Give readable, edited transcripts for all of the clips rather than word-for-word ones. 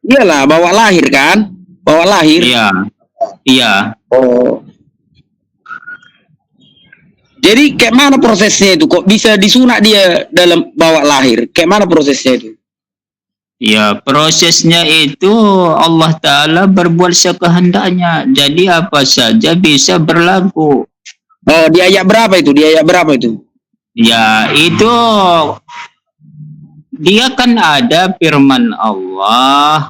Iyalah, bawa lahir kan? Bawa lahir. Iya, iya. Oh. Jadi kayak mana prosesnya itu? Kok bisa disunat dia dalam bawa lahir? Kayak mana prosesnya itu? Ya, prosesnya itu Allah Ta'ala berbuat sekehendaknya. Jadi apa saja bisa berlaku. Oh, di ayat berapa itu? Di ayat berapa itu? Ya, itu dia kan ada firman Allah.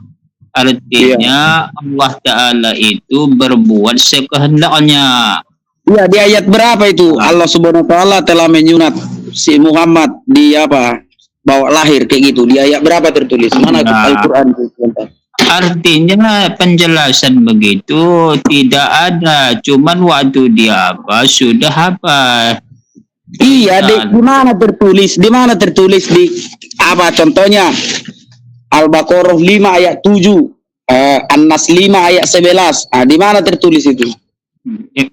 Artinya Allah Ta'ala itu berbuat sekehendaknya. Iya, di ayat berapa itu? Allah Subhanahu wa taala telah menyunat si Muhammad di apa? Bawa lahir kayak gitu. Di ayat berapa tertulis? Mana Al-Qur'an itu? Artinya penjelasan begitu tidak ada, cuman waktu dia apa sudah apa. Iya, di mana tertulis? Di mana tertulis di apa contohnya? Al-Baqarah 5 ayat 7, An-Nas 5 ayat 11. Di mana tertulis itu?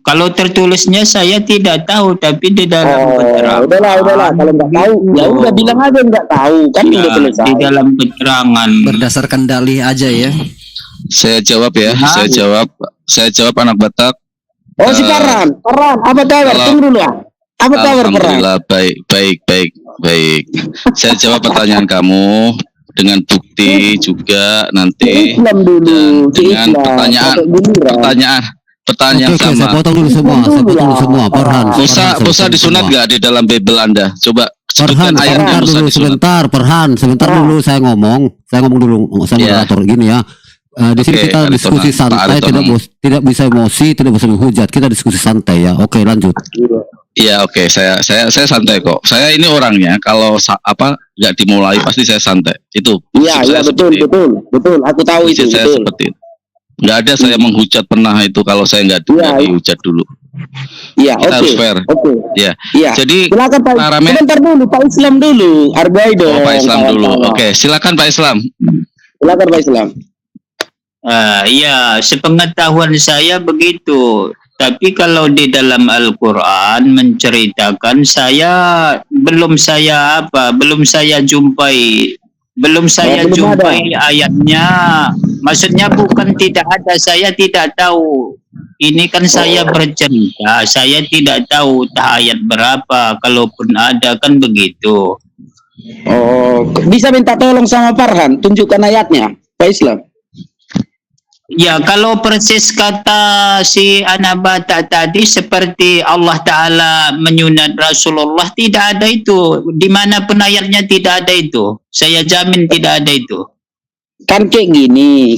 Kalau tertulisnya saya tidak tahu, tapi di dalam keterangan. Udahlah, kalau nggak tahu, ya udah bilang aja nggak tahu, kan udah selesai. Di dalam keterangan. Berdasarkan dalih aja ya. Saya jawab ya, saya jawab anak Batak. Oh, si Paran, apa kabar? Tunggu dulu ah. Apa kabar Paran? Alhamdulillah baik. Saya jawab pertanyaan kamu dengan bukti juga nanti. Islam dulu, dengan pertanyaan Oke, sama. saya potong dulu semua. Farhan. Musa disunat nggak di dalam Bible Anda? Coba sebutkan ayatnya Musa disunat. Sebentar dulu saya ngomong dulu sama moderator gini ya. Di sini kita diskusi santai, tidak bisa emosi, tidak bisa menghujat. Kita diskusi santai ya. Oke, lanjut. Iya, oke. Saya santai kok. Saya ini orangnya kalau nggak dimulai pasti saya santai. Itu. Iya, betul. Aku tahu itu. Saya betul. Seperti itu. Nggak ada saya menghujat pernah itu kalau saya nggak dihujat dulu. Iya, kita harus fair. Iya. Jadi silakan Pak. Sebentar dulu, Pak Islam dulu. Hargai dong. Pak Islam dulu. Oke, silakan Pak Islam. Silakan Pak Islam. Ya, sepengetahuan saya begitu. Tapi kalau di dalam Al-Quran menceritakan belum saya jumpai ayatnya. Maksudnya bukan tidak ada, saya tidak tahu. Ini kan saya bercerita, saya tidak tahu ayat berapa, kalaupun ada kan begitu. Oh, bisa minta tolong sama Farhan, tunjukkan ayatnya, Pak Islam. Ya, kalau persis kata si anak Batak tadi seperti Allah Ta'ala menyunat Rasulullah, tidak ada itu. Di mana pun ayatnya tidak ada itu. Saya jamin tidak ada itu. Kan kayak gini.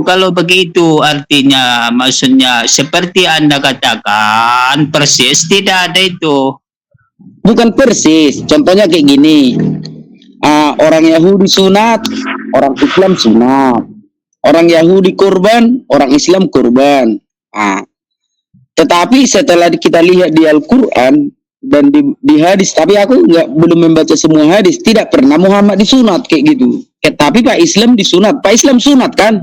Kalau begitu artinya maksudnya seperti Anda katakan persis tidak ada itu. Bukan persis. Contohnya kayak gini. Orang Yahudi sunat, orang Islam sunat. Orang Yahudi kurban, orang Islam kurban. Tetapi setelah kita lihat di Al-Quran dan di hadis, tapi aku belum membaca semua hadis, tidak pernah Muhammad disunat kayak gitu. Tapi Pak Islam disunat. Pak Islam sunat kan?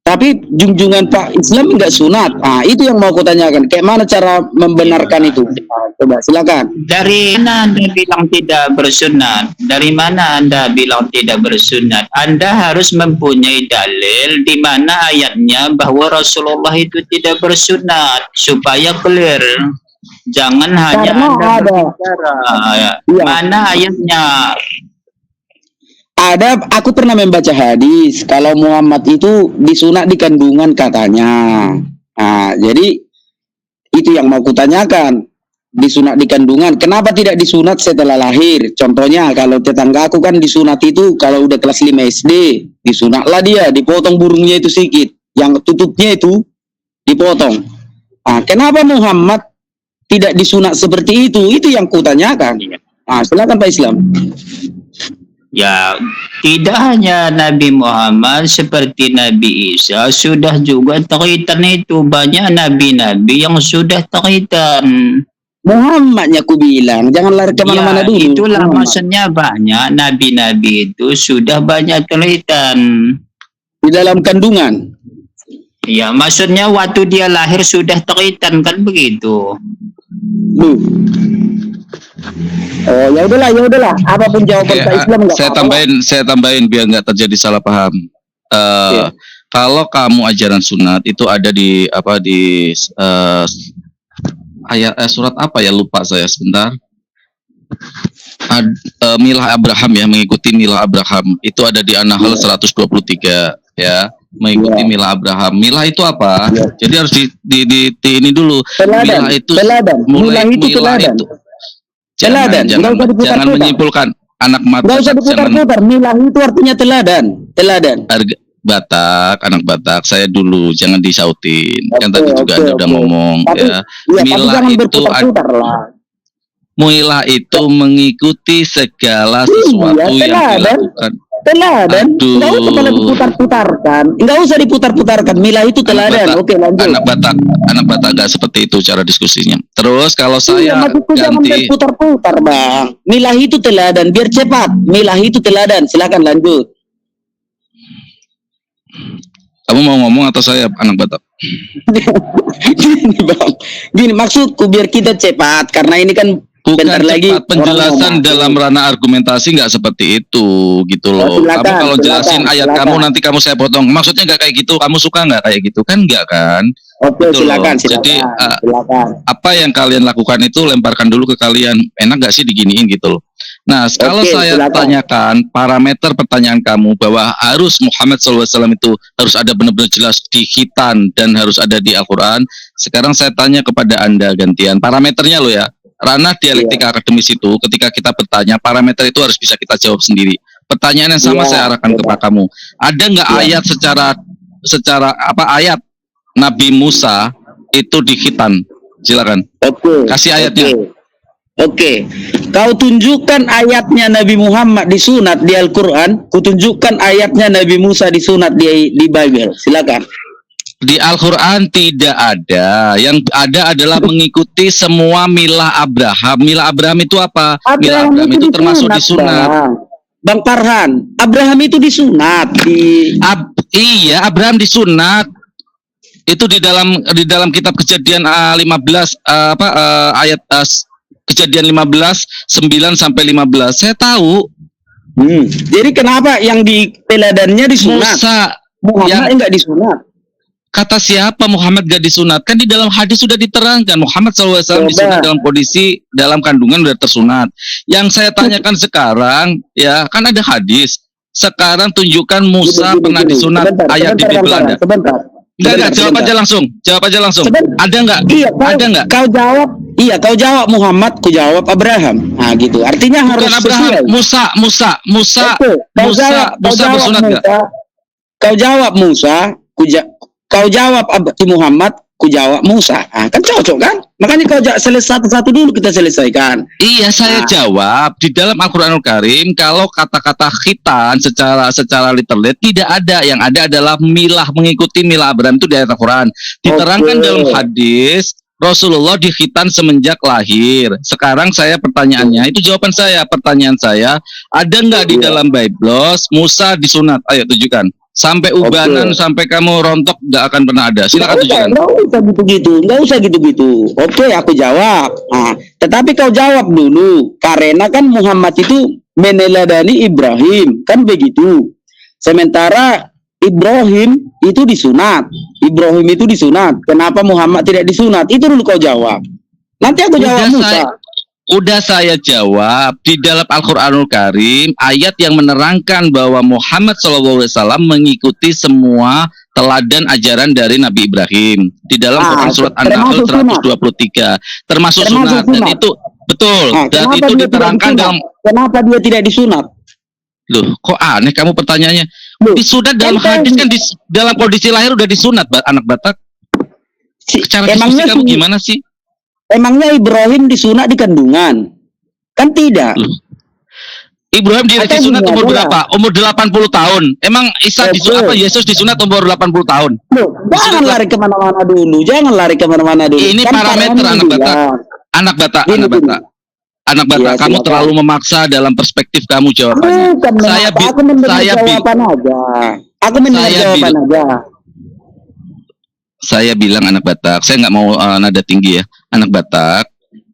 Tapi junjungan Pak Islam enggak sunat. Itu yang mau aku tanyakan. Kayak mana cara membenarkan itu? Coba silakan. Dari mana Anda bilang tidak bersunat? Dari mana Anda bilang tidak bersunat? Anda harus mempunyai dalil di mana ayatnya bahwa Rasulullah itu tidak bersunat supaya clear. Jangan hanya Anda berbicara. Mana ayatnya? Ada, aku pernah membaca hadis kalau Muhammad itu disunat di kandungan katanya. Jadi itu yang mau kutanyakan. Disunat di kandungan, kenapa tidak disunat setelah lahir? Contohnya kalau tetangga aku kan disunat itu kalau udah kelas 5 SD, disunatlah dia, dipotong burungnya itu sedikit, yang tutupnya itu dipotong. Kenapa Muhammad tidak disunat seperti itu? Itu yang kutanyakan. Silakan Pak Islam. Ya, tidak hanya Nabi Muhammad, seperti Nabi Isa sudah juga takitan itu. Banyak nabi-nabi yang sudah takitan. Muhammadnya ku bilang, jangan lari kemana-mana dulu. Itulah maksudnya banyak nabi-nabi itu sudah banyak takitan. Di dalam kandungan. Ya, maksudnya waktu dia lahir sudah takitan kan begitu. Duh. Oh ya udahlah. Apapun jawaban Pak Islam nggak apa-apa. Saya tambahin biar nggak terjadi salah paham. Kalau kamu ajaran sunat itu ada di ayat surat apa ya, lupa saya sebentar. Milah Abraham ya, mengikuti Milah Abraham itu ada di An-Nahl 123 ya, mengikuti Milah Abraham. Milah itu apa? Jadi harus di ini dulu. Milah itu teladan. Jangan menyimpulkan anak mata. Nggak usah diputar-putar. Milah itu artinya teladan. Anak Batak, saya dulu jangan disautin. Kan tadi juga Anda udah ngomong ya. Milah itu mengikuti segala sesuatu yang dilakukan. Teladan. Nggak usah diputar-putarkan. Milah itu teladan. Oke, lanjut. Anak Batak nggak seperti itu cara diskusinya. Terus kalau saya jangan berputar-putar, Bang. Milah itu teladan, biar cepat. Milah itu teladan. Silakan lanjut. Kamu mau ngomong atau saya, anak Batak? Gini, Bang. Gini, maksudku biar kita cepat, karena ini kan bukan lagi penjelasan dalam ranah argumentasi, nggak seperti itu gitu loh. Kamu kalau jelasin ayat kamu, nanti saya potong. Maksudnya nggak kayak gitu. Kamu suka nggak kayak gitu? Kan nggak kan? Oke, gitu silakan. Jadi apa yang kalian lakukan itu lemparkan dulu ke kalian. Enak nggak sih diginiin gitu loh. Nah, kalau saya tanyakan parameter pertanyaan kamu bahwa harus Muhammad SAW itu harus ada benar-benar jelas di khitan dan harus ada di Al-Quran. Sekarang saya tanya kepada Anda gantian parameternya loh ya. Ranah dialektika akademis itu ketika kita bertanya parameter itu harus bisa kita jawab sendiri. Pertanyaan yang sama saya arahkan kepada kamu. Ada nggak ayat secara ayat Nabi Musa itu di khitan? Silakan. Kasih ayatnya. Oke. Kau tunjukkan ayatnya Nabi Muhammad disunat di Al-Quran, kutunjukkan ayatnya Nabi Musa disunat di Bible. Silakan. Di Al-Quran tidak ada. Yang ada adalah mengikuti semua milah Abraham. Milah Abraham itu apa? Milah Abraham itu termasuk disunat. Bang Farhan, Abraham itu disunat iya, Abraham disunat. Itu di dalam kitab Kejadian 15 ayat Kejadian 15 9 sampai 15. Saya tahu. Jadi kenapa yang di teladannya disunat? Muhammad enggak disunat. Kata siapa Muhammad gak disunat? Kan di dalam hadis sudah diterangkan Muhammad SAW disunat dalam kondisi dalam kandungan sudah tersunat. Yang saya tanyakan sekarang ya, kan ada hadis. Sekarang tunjukkan Musa pernah disunat ayat di Belanda. Enggak, jawab aja langsung. Ada enggak? Iya, ada enggak? Kau jawab Muhammad, ku jawab Abraham. Nah, gitu. Artinya bukan harus Abraham, Musa bersunat enggak? Kau jawab Musa, kau jawab Muhammad, ku jawab Musa. Nah, kan cocok kan? Makanya kau selesai satu-satu dulu kita selesaikan. Iya, saya jawab di dalam Al-Qur'anul Karim kalau kata-kata khitan secara literal tidak ada. Yang ada adalah milah, mengikuti milah Abraham itu di ayat Al-Quran. Diterangkan dalam hadis Rasulullah dikhitan semenjak lahir. Sekarang saya pertanyaannya, itu jawaban saya. Pertanyaan saya, ada nggak di dalam Bible Musa disunat? Ayo tunjukkan. Sampai ubanan, sampai kamu rontok nggak akan pernah ada. Silakan tunjukkan. Nggak usah gitu-gitu. Oke, aku jawab. Nah, tetapi kau jawab dulu, karena kan Muhammad itu meneladani Ibrahim, kan begitu. Sementara Ibrahim itu disunat. Kenapa Muhammad tidak disunat? Itu dulu kau jawab. Nanti aku jawab Musa. Udah saya jawab di dalam Al-Qur'anul Karim ayat yang menerangkan bahwa Muhammad SAW mengikuti semua teladan ajaran dari Nabi Ibrahim di dalam Quran surat An-Nahl 123 termasuk sunat dan itu betul dan itu diterangkan dalam. Kenapa dia tidak disunat? Loh, kok aneh kamu pertanyaannya? Disunat dalam hadis kan dalam kondisi lahir udah disunat, anak Batak. Cara diskusi kamu gimana sih? Emangnya Ibrahim disunat di kandungan? Kan tidak. Ibrahim disunat umur berapa? Umur 80 tahun. Emang Isa disunat Yesus disunat umur 80 tahun? Jangan lari kemana-mana dulu. Ini kan parameter anak Batak. Anak Batak, kamu terlalu memaksa dalam perspektif kamu jawabannya. Aku mendengar jawaban aja. Saya bilang anak Batak, saya nggak mau nada tinggi ya. Anak Batak,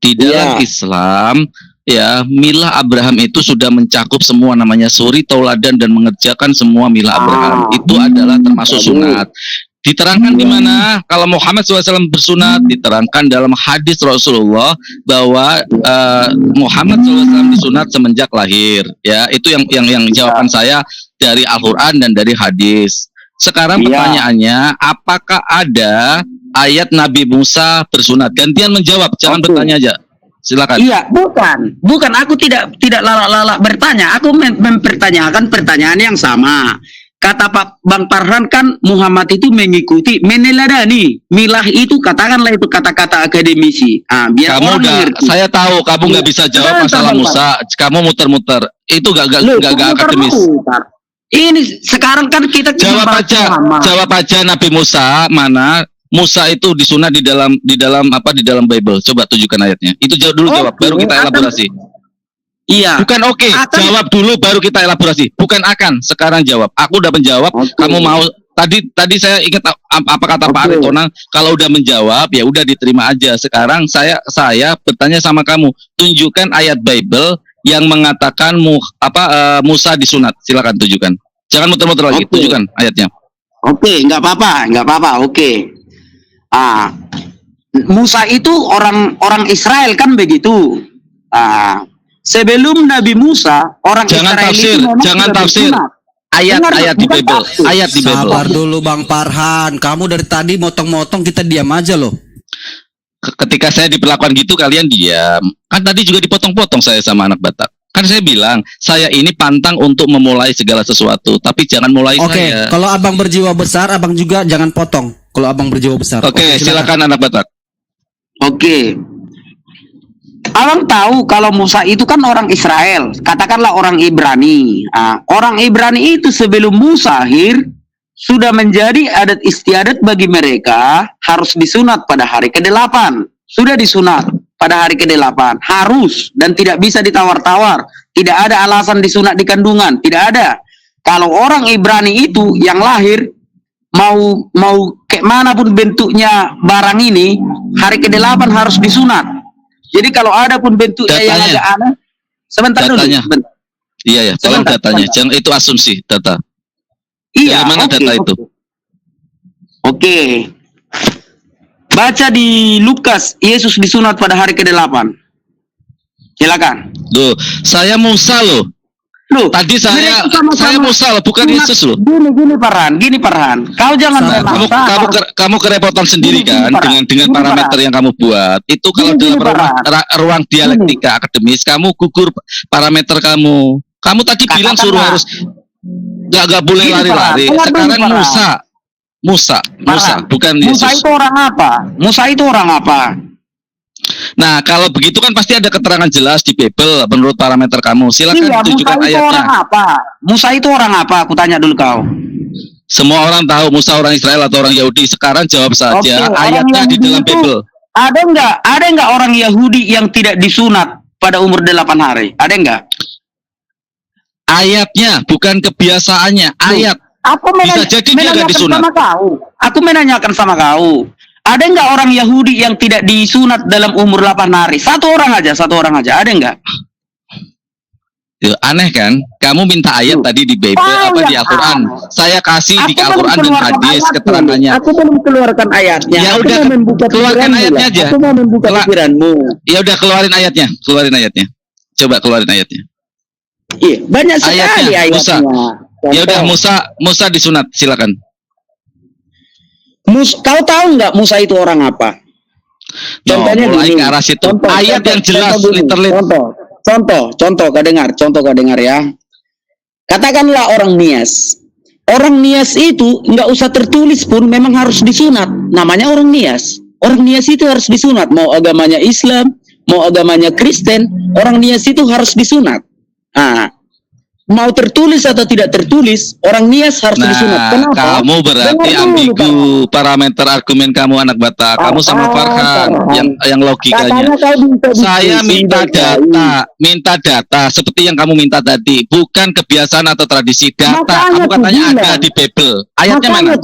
Di dalam Islam, ya, milah Abraham itu sudah mencakup semua, namanya suri tauladan dan mengerjakan semua milah Abraham. Itu adalah termasuk sunat. Diterangkan di mana kalau Muhammad SAW bersunat, diterangkan dalam hadis Rasulullah bahwa Muhammad SAW disunat semenjak lahir. Ya, itu yang jawaban saya dari Al-Quran dan dari hadis. Sekarang pertanyaannya, apakah ada ayat Nabi Musa bersunat? Gantian menjawab, jangan bertanya aja. Silakan. Iya, bukan. Aku tidak lalak-lalak bertanya. Aku mempertanyakan pertanyaan yang sama. Kata Pak Bang Farhan kan Muhammad itu mengikuti, meneladani. Milah itu katakanlah itu kata-kata akademisi. Biar kamu orang mengerti. Saya tahu kamu nggak bisa jawab masalah Musa. Kamu muter-muter. Itu gak akademis. Ini sekarang kan kita jawab aja Nabi Musa mana? Musa itu disunat di dalam Bible. Coba tunjukkan ayatnya. Itu jawab baru kita elaborasi. Iya. Bukan jawab dulu baru kita elaborasi. Bukan akan, sekarang jawab. Aku udah menjawab. Kamu mau tadi saya ingat apa kata Pak Aritonang, kalau udah menjawab ya udah diterima aja. Sekarang saya bertanya sama kamu, tunjukkan ayat Bible yang mengatakan Musa disunat. Silakan tunjukkan. Jangan muter-muter lagi. Tunjukkan ayatnya. Nggak apa-apa. Musa itu orang Israel kan begitu. Sebelum Nabi Musa, orang Israel itu jangan tafsir. Ayat di Bible. Sabar dulu Bang Farhan. Kamu dari tadi motong-motong, kita diam aja loh. Ketika saya diperlakukan gitu kalian diam. Kan tadi juga dipotong-potong saya sama anak Batak. Kan saya bilang, saya ini pantang untuk memulai segala sesuatu, tapi jangan mulai saya. Oke, kalau abang berjiwa besar, abang juga jangan potong. Kalau abang berjiwa besar. Oke, silakan anak Batak. Oke. Abang tahu kalau Musa itu kan orang Israel, katakanlah orang Ibrani. Orang Ibrani itu sebelum Musa lahir sudah menjadi adat istiadat bagi mereka harus disunat pada hari ke-8. Sudah disunat pada hari ke-8, harus dan tidak bisa ditawar-tawar. Tidak ada alasan disunat di kandungan, tidak ada. Kalau orang Ibrani itu yang lahir mau kayak manapun bentuknya barang ini, hari ke-8 harus disunat. Jadi kalau ada pun bentuknya yang agak aneh, sebentar dulu. Iya, tolong datanya. Jangan itu asumsi data. Iya. Dari mana data itu? Oke. Baca di Lukas, Yesus disunat pada hari ke-8. Silakan. Loh, saya Musa loh. Tadi saya Musa loh, bukan Yesus loh. Gini Farhan. Kau jangan kamu kerepotan sendiri kan dengan parameter yang kamu buat. Itu kalau dalam ruang dialektika akademis kamu gugur parameter kamu. Kamu tadi bilang suruh harus gak boleh lari-lari. Sekarang Musa bukan Yesus. Musa itu orang apa? Nah, kalau begitu kan pasti ada keterangan jelas di Bible menurut parameter kamu. Silakan tunjukkan ayatnya. Musa itu orang apa? Aku tanya dulu kau. Semua orang tahu Musa orang Israel atau orang Yahudi. Sekarang jawab saja ayatnya di dalam Bible. Ada enggak orang Yahudi yang tidak disunat pada umur 8 hari? Ada enggak? Ayatnya, bukan kebiasaannya. Ayat. Bisa jadi dia enggak disunat. Aku menanyakan sama kau. Ada enggak orang Yahudi yang tidak disunat dalam umur 8 hari? Satu orang aja. Ada enggak? Aneh kan? Kamu minta ayat tadi di Bible di Al-Quran. Saya kasih di Al-Quran dan hadis keterangannya. Aku belum keluarkan ayatnya. Ya udah, keluarkan ayatnya aja. Aku mau membuka pikiranmu. Ya udah, keluarin ayatnya. Coba keluarin ayatnya. Iya, banyak sekali ayatnya. Ya udah, Musa disunat, silakan. Kau tahu nggak Musa itu orang apa? Contohnya mulai ke arah situ. Ayat yang jelas, literally. Contoh kau dengar ya. Katakanlah orang Nias. Orang Nias itu nggak usah tertulis pun memang harus disunat. Namanya orang Nias. Orang Nias itu harus disunat. Mau agamanya Islam, mau agamanya Kristen, orang Nias itu harus disunat. Mau tertulis atau tidak tertulis, orang Nias harus disunat. Kenapa? Kamu berarti ambigu parameter argumen kamu anak Batak. Kamu sama Farhan yang logikanya. Saya minta data seperti yang kamu minta tadi, bukan kebiasaan atau tradisi. Data. Kamu katanya ada di Bible. Ayatnya mana?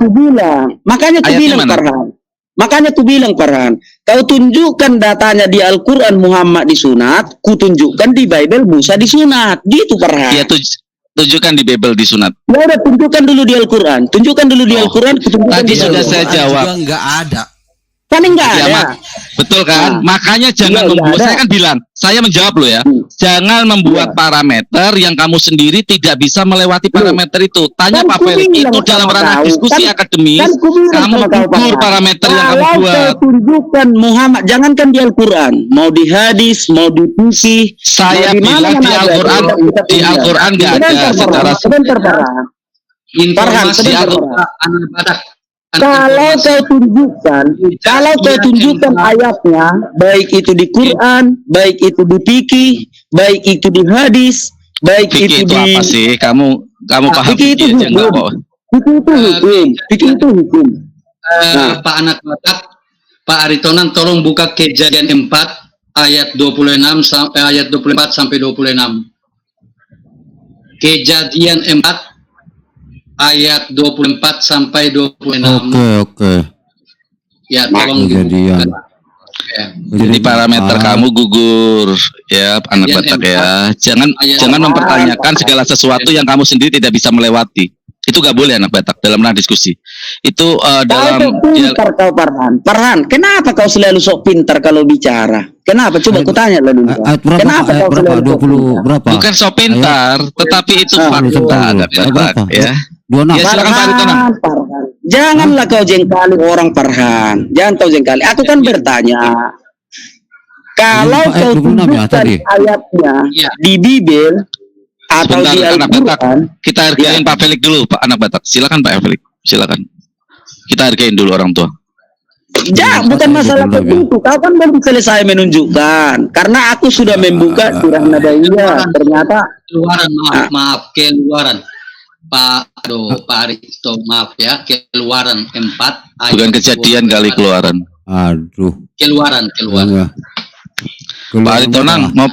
Makanya aku bilang Farhan. Makanya ku bilang Farhan, kau tunjukkan datanya di Al-Quran Muhammad disunat, ku tunjukkan di Bible Musa disunat. Gitu Farhan. Ya tunjukkan di Bible disunat. Ya udah, tunjukkan dulu di Al-Quran. Tunjukkan dulu di Al-Quran. Tadi sudah saya jawab. Juga nggak ada. Kan enggak Ya, ada. betul kan? Makanya jangan Iya, membuat, ada. saya kan bilang, saya menjawab lo ya. Jangan membuat parameter yang kamu sendiri tidak bisa melewati parameter itu. Tanya Kan Pak ku Felix, bilang itu sama dalam ranah kau. diskusi akademis, Kan ku bilang kamu sama kau, gugur Farhan. parameter yang kamu Kalau buat. kau tunjukkan Muhammad, jangankan di Al-Quran, mau di hadis, mau di fikih, Saya mau di mana bilang mana di ada, Al-Quran, kita di tunjukkan. Al-Quran nggak ada secara Sebentar, Farhan. Informasi sebentar, atau Farhan. anak badak. Kalau kau tunjukkan ayatnya, baik itu di Quran, baik itu di fikih, baik itu di hadis, baik fikih itu itu di apa sih? Kamu paham fikih itu fikih aja enggak hukum. kok. Fikih itu hukum. Pak anak badak, Pak Aritonan tolong buka Kejadian 4 ayat 26 sampai ayat 24 sampai 26. Kejadian 4 ayat 24 sampai 26. Oke. Ya, tolong Kejadian. dibuka. Ya. Jadi parameter kamu gugur ya anak Yang batak empat. ya. Jangan mempertanyakan segala sesuatu yang kamu sendiri tidak bisa melewati. Itu gak boleh anak batak dalam ranah diskusi. Itu dalam Pintar kau Farhan, kenapa kau selalu sok pintar kalau bicara? Kenapa? Coba aku tanya lalu. Ayat berapa? Kenapa Ayat kau berapa? selalu sok 20 berapa? bukan so pintar, tetapi itu fakta anak batak ya. 26. Ya, silakan Pak Aritonan. Farhan. Janganlah kau jengkali orang Farhan. Jangan kau jengkali. Aku kan bertanya. Kalau Ayat kau 26 ya, tunjukkan tadi. ayatnya Iya. di Bible atau Sebentar di anak batak. Al-Quran, Kita hargain Pak Felix dulu, Pak anak batak. Silakan Pak Felix. Silakan. Kita hargain dulu orang tua. bukan masalah begitu. Kau kan belum selesai menunjukkan. Karena aku sudah membuka surah Nadaiyah. Ternyata Keluaran, maaf, keluaran. Pak Arito, maaf ya, keluaran 4 ayat Bukan kejadian 24. kali keluaran. Aduh. Keluaran. Ya. Pak Aritonan mau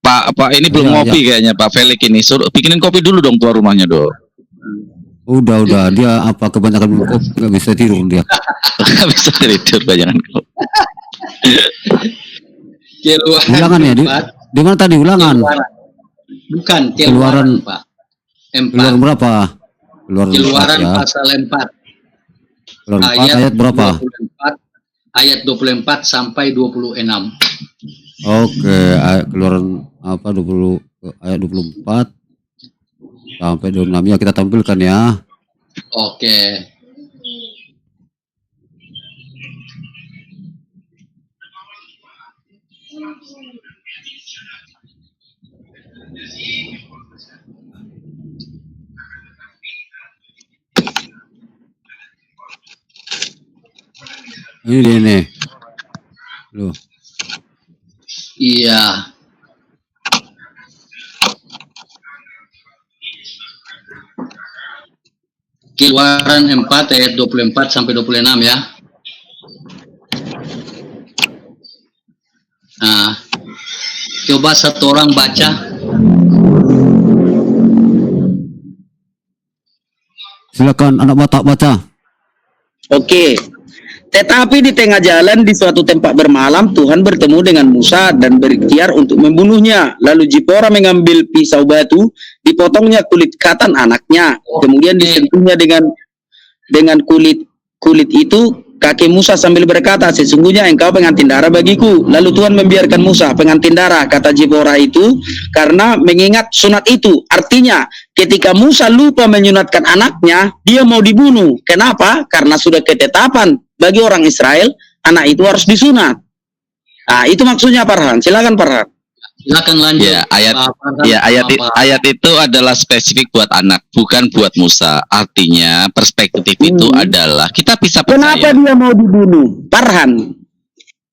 Pak ini belum Iya, ngopi kayaknya Pak Felix ini. Suruh bikinin kopi dulu dong tua rumahnya dong. Udah dia apa kebanyakan minum kopi nggak bisa tidur dia. Nggak bisa tidur banyakan kopi. Keluaran Ulangan ya di mana tadi ulangan? Keluaran. Bukan Keluaran. Pak. Keluaran 4. berapa? Keluaran 4 ya. pasal 4. Keluaran 4 ayat berapa? 24, ayat 24 sampai 26. Oke, keluaran apa 20 ayat 24 sampai 26 ya kita tampilkan ya. Oke. Ini dia nih. Loh. Iya. Keluaran 4 ayat 24 sampai 26 ya. Nah, coba satu orang baca. Silakan anak Batak baca. Oke. Tetapi di tengah jalan di suatu tempat bermalam, Tuhan bertemu dengan Musa dan berikhtiar untuk membunuhnya. Lalu Zipora mengambil pisau batu, dipotongnya kulit katan anaknya, kemudian disentuhnya dengan kulit itu. Kakek Musa sambil berkata, sesungguhnya engkau pengantin darah bagiku. Lalu Tuhan membiarkan Musa pengantin darah, kata Zipora itu, karena mengingat sunat itu. Artinya, ketika Musa lupa menyunatkan anaknya, dia mau dibunuh. Kenapa? Karena sudah ketetapan bagi orang Israel, anak itu harus disunat. Nah, itu maksudnya Farhan. Silakan Farhan. Silakan lanjut. Ya, Pak Farhan. ayat itu adalah spesifik buat anak, bukan buat Musa. Artinya perspektif itu adalah kita bisa Kenapa percaya. dia mau dibunuh? Farhan,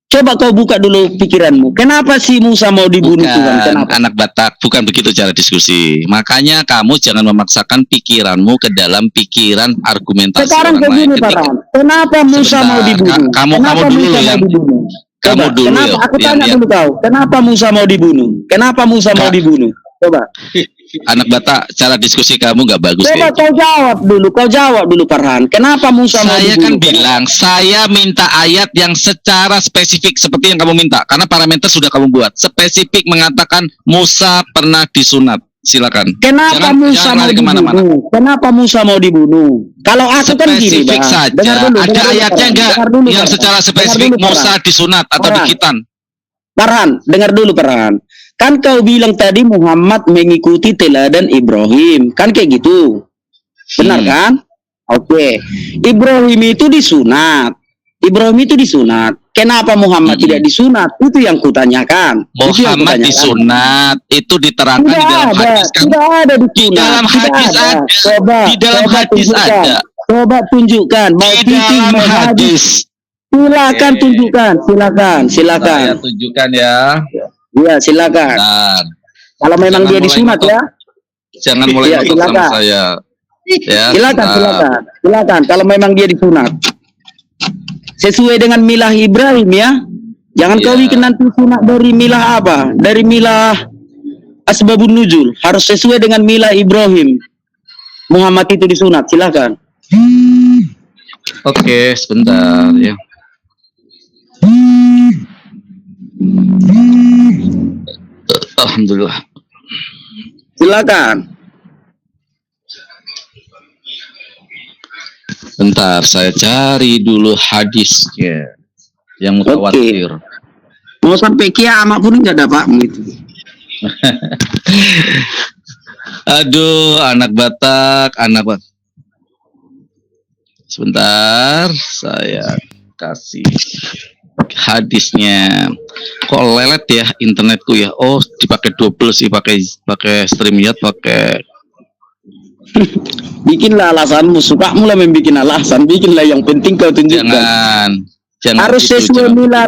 coba kau buka dulu pikiranmu. Kenapa si Musa mau dibunuh Tuhan? Bukan Kenapa? anak Batak, bukan begitu cara diskusi. Makanya kamu jangan memaksakan pikiranmu ke dalam pikiran argumentasi Sekarang orang lain. begini Farhan, kenapa Musa Sebentar, mau dibunuh? kamu Kenapa dulu Musa yang- mau dibunuh? kamu Coba, dulu kenapa? Aku yang- tanya dulu kau, kenapa Musa mau dibunuh? Kenapa Musa mau dibunuh? Coba. anak bata, cara diskusi kamu nggak bagus. Coba kau jawab dulu Farhan. Kenapa Musa mau Saya kan dibunuh? bilang, saya minta ayat yang secara spesifik seperti yang kamu minta, karena parameter sudah kamu buat. Spesifik mengatakan Musa pernah disunat. Silakan. Kenapa Musa mau dibunuh? Kenapa Musa mau dibunuh? Kalau aku kan gini, Spesifik Bang. saja. Dengar dulu, Ada ayatnya enggak yang Farhan. secara spesifik Musa disunat atau dikitan? Farhan, dengar dulu Farhan. Kan kau bilang tadi Muhammad mengikuti teladan Ibrahim, kan kayak gitu. Benar kan? Oke. Ibrahim itu disunat. Kenapa Muhammad tidak disunat? Itu yang kutanyakan. Muhammad disunat itu diterangkan di dalam hadis kan? Tidak ada Di disunat. dalam hadis ada. Di dalam hadis ada. Coba tunjukkan. Mau Di dalam hadis. Silakan tunjukkan. Silakan. Saya tunjukkan ya. Iya, silakan. Nah, Kalau memang jangan dia mulai disunat ngotot. ya. Jangan mulai Iya, ngotot sama silakan. saya. Ya, Silakan. Kalau memang dia disunat. Sesuai dengan milah Ibrahim ya. Jangan kau bikin nanti sunat dari milah apa? Dari milah asbabun nuzul. Harus sesuai dengan milah Ibrahim. Muhammad itu disunat. Silakan. Oke, sebentar ya. Alhamdulillah. Silakan. Bentar, saya cari dulu hadisnya yang mutawatir. Mau sampai kiamat pun nggak dapat gitu. Aduh, anak Batak. Sebentar, saya kasih hadisnya. Kok lelet ya internetku ya? Oh, dipakai double sih, pakai StreamYard, pakai. Bikinlah alasanmu, suka mulai membikin alasan, bikinlah yang penting kau tunjukkan. Jangan harus gitu, sesuai milah.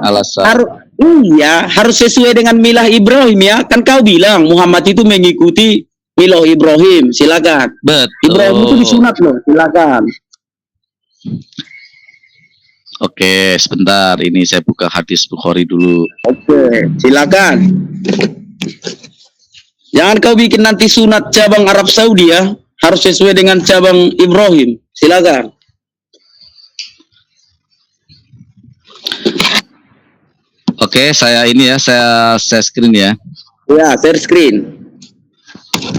Harus sesuai dengan milah Ibrahim ya. Kan kau bilang Muhammad itu mengikuti milah Ibrahim. Silakan. Betul. Ibrahim itu disunat loh. Silakan. Oke, sebentar. Ini saya buka hadis Bukhari dulu. Oke, silakan. Jangan kau bikin nanti sunat cabang Arab Saudi ya. Harus sesuai dengan cabang Ibrahim. Silakan. Oke, saya ini ya, saya share screen ya. Ya, share screen.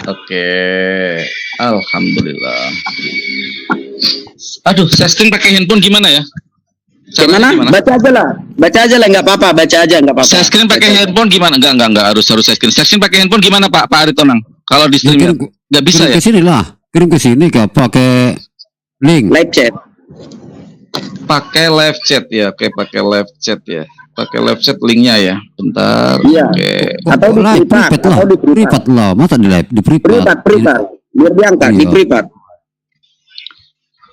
Oke, alhamdulillah. Aduh, share screen pakai handphone gimana ya? Gimana? Baca aja lah, nggak apa-apa. Baca aja, nggak apa-apa. Share screen pakai handphone gimana? Enggak, harus share screen. Share screen pakai handphone gimana Pak Aritonang? Kalau di stream nggak bisa ya? Kirim ke sini pakai link. Live chat. Pakai live chat ya, oke, pakai live chat ya. Pakai live chat linknya ya. Bentar. Iya. Oke. Atau di privat lah. Masa di live di privat. Biar diangkat di privat.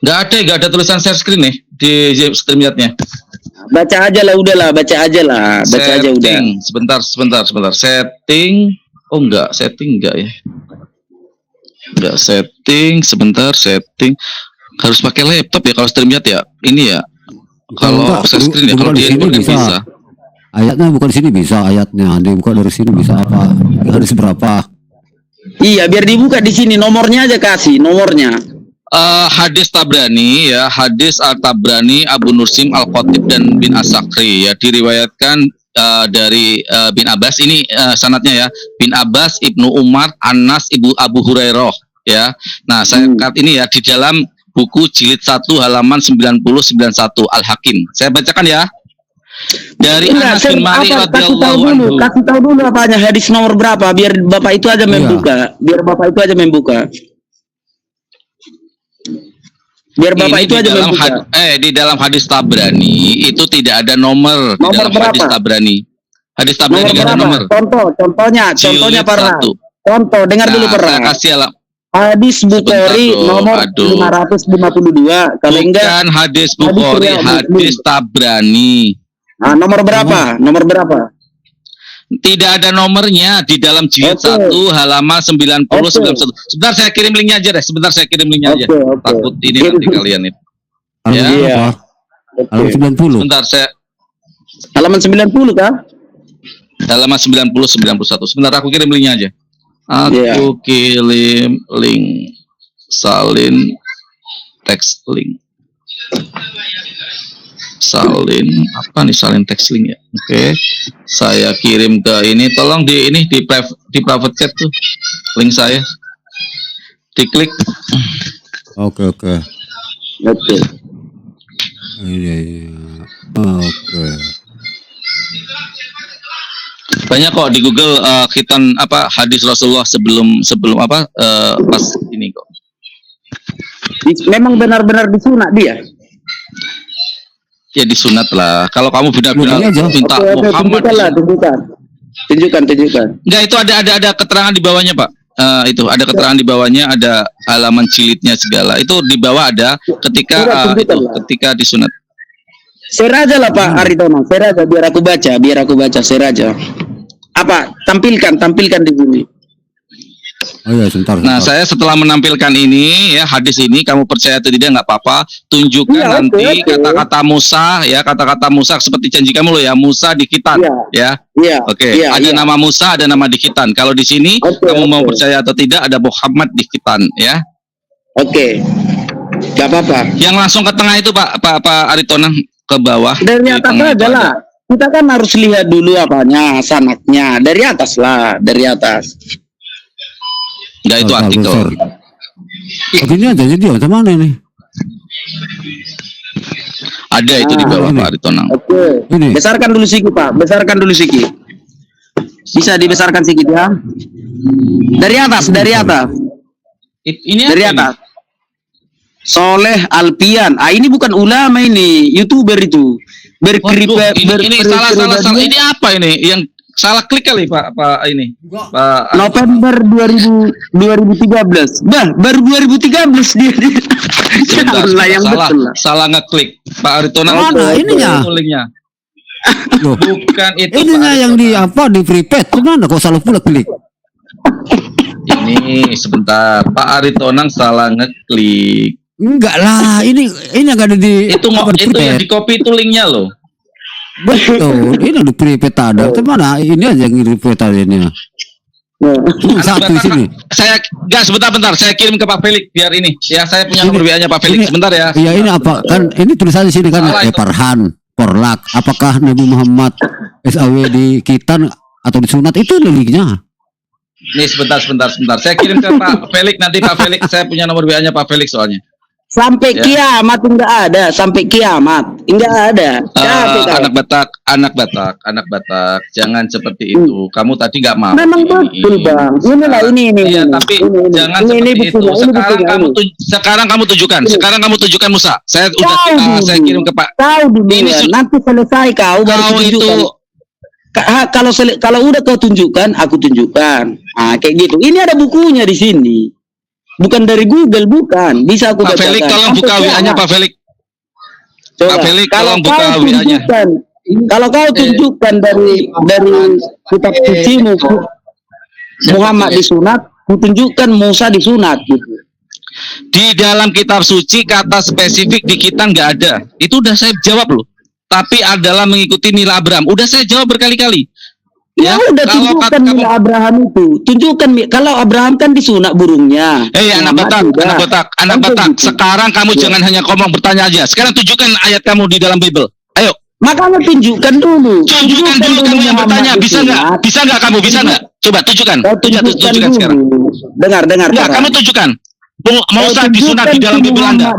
Nggak ada tulisan share screen nih di StreamYard-nya. Baca aja lah, udahlah, baca aja lah. Baca aja udah. Sebentar. Setting. Oh enggak, setting enggak ya. Enggak setting, sebentar setting. Harus pakai laptop ya kalau StreamYard ya. Ini ya. Kalau share screen ya, kalau di sini bisa. Ayatnya bukan di sini bisa, ayatnya dibuka dari sini bisa apa? Harus berapa? Iya, biar dibuka di sini, nomornya aja kasih, nomornya. Hadis Tabrani ya, hadis Al-Tabrani, Abu Nursim, Al-Khatib dan bin As-Sakri ya, diriwayatkan dari bin Abbas. Ini sanadnya ya, bin Abbas, Ibnu Umar, Anas, Ibu Abu Hurairah ya. Nah, saya kat ini ya di dalam buku jilid 1 halaman 90-91 Al-Hakim. Saya bacakan ya. Dari Anas bin Malik radhiyallahu anhu. Kasih tahu dulu apanya, hadis nomor berapa, biar Bapak itu aja membuka. Biar Bapak itu aja membuka. Di dalam hadis Tabrani itu tidak ada nomor di dalam berapa? Hadis Tabrani. Hadis Tabrani tidak ada nomor. Contohnya Parah. Contoh, dengar dulu Parah. Saya kasih hadis Bukhari nomor 552. Kalau enggak bukan hadis Bukhari, hadis Tabrani. Nah, nomor berapa? Nomor berapa? Tidak ada nomornya di dalam jilid 1 halaman 90-91. Sebentar saya kirim linknya aja deh. Aja. Takut ini nanti kalian itu. Ya. Halaman 90. Sebentar saya. Halaman 90 kah? Halaman 90-91. Sebentar aku kirim linknya aja. Aku kirim link salin teks link. Salin apa nih, salin teks link ya? Oke. Saya kirim ke ini, tolong di private chat tuh link saya. Diklik. Oke. Iya. Oke. Banyak kok di Google khitan apa hadis Rasulullah sebelum pas ini kok. Memang benar-benar disunat dia. Ya disunat lah. Kalau kamu benar-benar minta Muhammad tunjukkan. Enggak, itu ada keterangan di bawahnya, Pak. Itu ada keterangan di bawahnya, ada halaman jilidnya segala. Itu di bawah ada ketika disunat. Share aja lah Pak Aritonang, share aja biar aku baca, share aja. Apa? Tampilkan di sini. Oh iya, sebentar. Nah, saya setelah menampilkan ini ya, hadis ini, kamu percaya atau tidak nggak apa-apa, tunjukkan nanti kata-kata Musa ya, kata-kata Musa seperti janji kamu loh ya, Musa di khitan ya. Oke, ada nama Musa, ada nama di khitan. Kalau di sini kamu mau percaya atau tidak, ada Muhammad di khitan ya. Oke. Gak apa-apa. Yang langsung ke tengah itu Pak Aritonang, ke bawah. Dari atas aja lah. Kita kan harus lihat dulu apanya, sanaknya. Dari atas lah, dari atas. Enggak, itu artikel. Begini aja jadi mana ini? Ada itu di bawah Pak Aritonang. Oke. Besarkan dulu sikit Pak, Bisa dibesarkan sedikit ya. Dari atas. Ini dari atas. Soleh Alpian. Ini bukan ulama, ini YouTuber itu. Ini salah. Ini apa ini? Yang salah klik kali Pak ini. Pak November 2013. Baru 2013 dia. Salah ngeklik. Pak Aritonang mana ininya? Linknya. Bukan itu. Ininya yang di private. Kemana kok salah pula klik? Ini sebentar. Pak Aritonang salah ngeklik. Enggak lah, ini enggak ada di itu yang di copy itu linknya loh. Betul, ini di private ada. Mana ini aja yang di private ada ini. Satu di sini. Sebentar, saya kirim ke Pak Felix biar ini. Ya, saya punya nomor WA-nya Pak Felix. Sebentar ya. Iya, ini apa kan? Ini tulisan di sini kan Farhan, Porlak. Apakah Nabi Muhammad SAW di khitan atau disunat, itu linknya? Nih sebentar. Saya kirim ke Pak Felix, nanti Pak Felix, saya punya nomor WA-nya Pak Felix soalnya. Sampai kiamat enggak ada, enggak ada. Anak Batak, jangan seperti itu. Kamu tadi nggak mau. Memang betul Bang. Ini. Iya, tapi jangan seperti itu. Sekarang kamu tunjukkan Musa. Saya kirim ke Pak. Ini nanti selesai kau baru tunjukkan. Kalau udah kau tunjukkan, aku tunjukkan. Kayak gitu. Ini ada bukunya di sini. Bukan dari Google, bukan. Bisa aku Pak Felix, tolong buka WA-nya Pak Felix. Pak Felix, tolong buka WA-nya. Kalau kau tunjukkan dari kitab sucimu Muhammad disunat, ku tunjukkan Musa disunat gitu. Di dalam kitab suci kata spesifik di khitan nggak ada. Itu udah saya jawab loh. Tapi adalah mengikuti Nila Abraham. Udah saya jawab berkali-kali. Ya udah, tunjukkan Nila Abraham itu. Tunjukkan kalau Abraham kan disunat burungnya. Anak Batak. Sekarang kamu jangan hanya ngomong bertanya aja. Sekarang tunjukkan ayat kamu di dalam Bible. Ayo. Makanya tunjukkan dulu. Tunjukkan dulu kamu yang bertanya. Bisa nggak kamu? Bisa nggak? Coba tunjukkan. Tunjukkan sekarang. Dengar. Enggak, kamu tunjukkan. Musa disunat di dalam Bible Anda.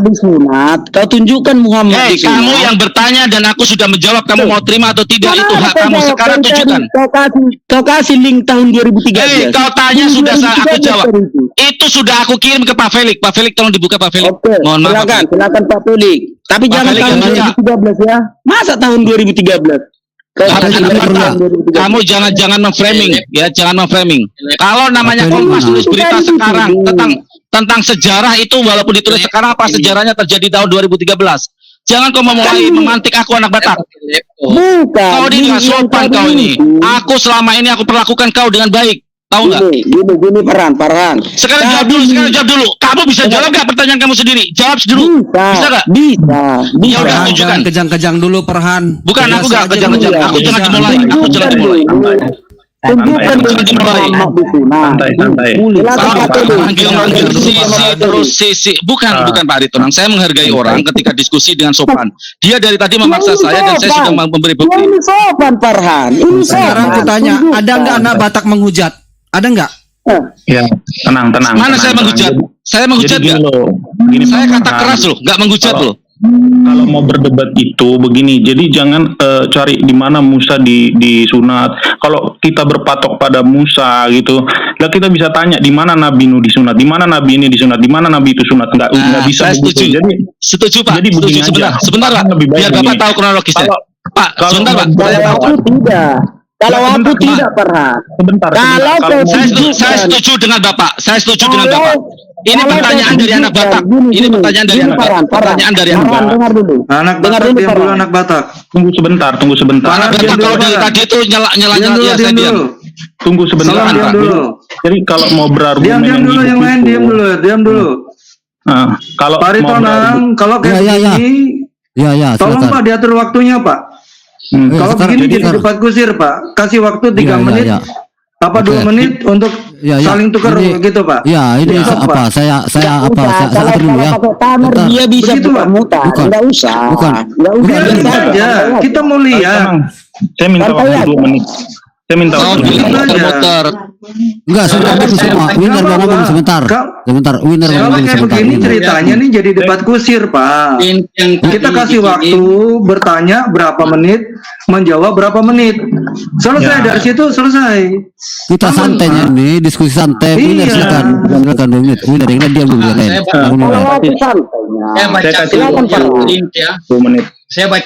Kau tunjukkan Muhammad disunat. Kamu yang bertanya dan aku sudah menjawab. Kamu mau terima atau tidak, itu hak kamu. Sekarang tunjukkan. Kau kasih link tahun 2013. Kau tanya sudah aku jawab. Itu sudah aku kirim ke Pak Felix. Pak Felix tolong dibuka Pak Felix. Mohon maaf. Silakan Pak Felix. Tapi jangan tahun 2013 ya. Masa tahun 2013? Kamu jangan memframing ya, jangan memframing. Kalau namanya Kompas tulis berita sekarang tentang sejarah itu, walaupun ditulis sekarang, apa sejarahnya terjadi tahun 2013. Jangan kau memulai memantik aku anak Batak. Bukan. Kau ini nggak sopan kau ini. Aku selama ini aku perlakukan kau dengan baik. Tahu nggak? Gini Farhan. Sekarang jawab dulu. Kamu bisa jawab nggak pertanyaan kamu sendiri? Jawab dulu. Bisa nggak? Bisa. Ya udah, tunjukkan. Kejang-kejang dulu Farhan. Bukan, aku nggak kejang-kejang. Aku jangan dimulai. Tunjukkan Muhammad disunat. Santai. Bukan Pak Aritonang, saya menghargai orang ketika diskusi dengan sopan. Dia dari tadi memaksa saya dan saya sudah memberi bukti. Ini sopan Farhan. Ini Sekarang aku tanya, ada nggak anak Batak menghujat? Ada nggak? Ya, tenang. Mana saya menghujat? Saya menghujat Jadi nggak? Saya kata keras loh, nggak menghujat loh. Kalau mau berdebat itu begini, jadi jangan cari di mana Musa disunat. Kalau kita berpatok pada Musa gitu, lah kita bisa tanya di mana Nabi Nuh disunat, di mana Nabi ini disunat, di mana Nabi itu sunat. Nggak bisa saya begitu. setuju. Setuju Pak. Jadi begini Sebentar Pak. Biar Bapak tahu kronologisnya. Pak, sebentar Pak. Kalau aku tidak Farhan. Sebentar. Saya setuju dengan Bapak. Ini pertanyaan dari anak Batak. Ini pertanyaan dari anak Batak. Pertanyaan dari anak Batak. Dengar dulu. Anak Batak, diam dulu anak Batak. Tunggu sebentar. Anak Batak kalau dari tadi itu nyala ya saya diam. Tunggu sebentar. Salam, diam dulu. Jadi kalau mau berargumen Diam dulu, yang lain diam dulu. Nah, kalau Pak Aritonang, kalau kayak begini, Ya, tolong silakan. Pak diatur waktunya Pak. Kalau sekarang begini jadi jadi debat kusir Pak. Kasih waktu 3 menit. Apa 2 menit untuk saling tukar gitu Pak. Ya, ini Ya, apa? Saya atur dulu ya. Timer dia bisa Begitu, Pak. mutar. Bukan. Enggak usah. Bukan. Biarin saja. Kita mau lihat. saya minta waktu 2 menit. Saya minta Kau waktu. bilang muter-muter. Enggak, sebentar dulu semua. Winner mau ngomong sebentar. Sebentar, Winner mau Kalau ngomong kayak sebentar. begini Winner. ceritanya nih jadi debat kusir Pak. Kita kasih waktu bertanya berapa menit, menjawab berapa menit. Selesai dari situ selesai. Kita santainya nih, diskusi santai. Winner Iya. silakan 2 menit. Winner yang lain diam dulu ya. Kalau aku santainya. Saya baca Silakan Farhan. 2 menit. Saya baca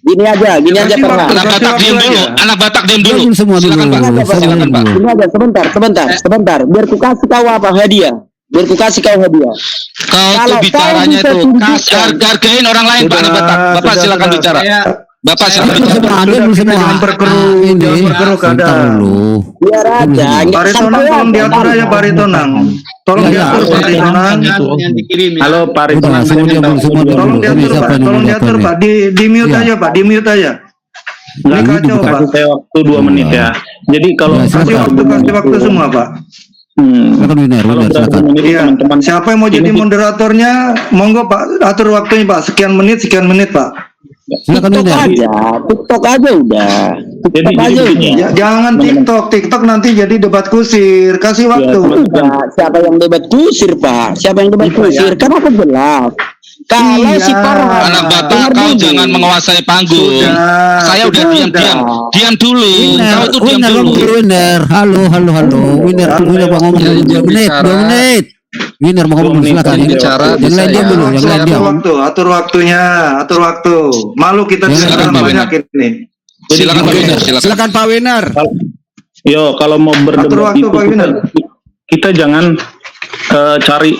Ya, gini aja Kasih Farhan. waktu. Anak Batak diam dulu. Anak Batak diam dulu. Diam semua dulu. Silakan Pak. Silakan Pak. Gini aja sebentar. Biar ku kasih kau apa hadiah. Kau tuh bicaranya itu hargain orang lain Pak anak Batak. Bapak silakan bicara. Bapak silakan bicara. Ada dulu semua. Jangan perkeruh, Ini jangan perkeruh sebentar keadaan. dulu. Biar aja. Pak Aritonang tolong diatur aja Pak Aritonang. Tolong Iya, diatur Pak Aritonang. Halo Pak Udah, Aritonang, semua diam dulu, semua diam Tolong dulu. Ini diatur siapa Pak. yang Tolong ngomong diatur apa Pak. nih? Di mute Iya. aja Pak. Di mute aja. Ini Ini kacau bukan. Pak. kasih saya waktu 2 menit ya. Jadi kalau Ya, Kasih waktu semua Pak. Silakan Winner, kalau silakan. berargumen itu Iya. teman-teman. Siapa yang mau jadi moderatornya? Monggo Pak. Atur waktunya Pak. Sekian menit Pak. Silakan Winner. TikTok aja udah. Jadi begini ya. Jangan TikTok nanti jadi debat kusir. Kasih waktu. Enggak, siapa yang debat kusir Pak? Kan aku jelas. Kalau Iya. si Farhan Anak Batak kau jangan menguasai panggung. Sudah. Saya udah diam dulu. Kau tuh diam Winner, dulu. Winner. Halo. Winner mau ngomong dulu. 2 menit. Winner mau ngomong dulu, silakan. Yang lain diam dulu, yang lain diam. Atur waktu. Malu kita Ya, tidak silakan, Pak banyak ini. Silakan Pak Winner, silakan. Silakan Pak Winner. Yo, kalau mau Atur berdebat waktu itu Pak Winner. kita jangan cari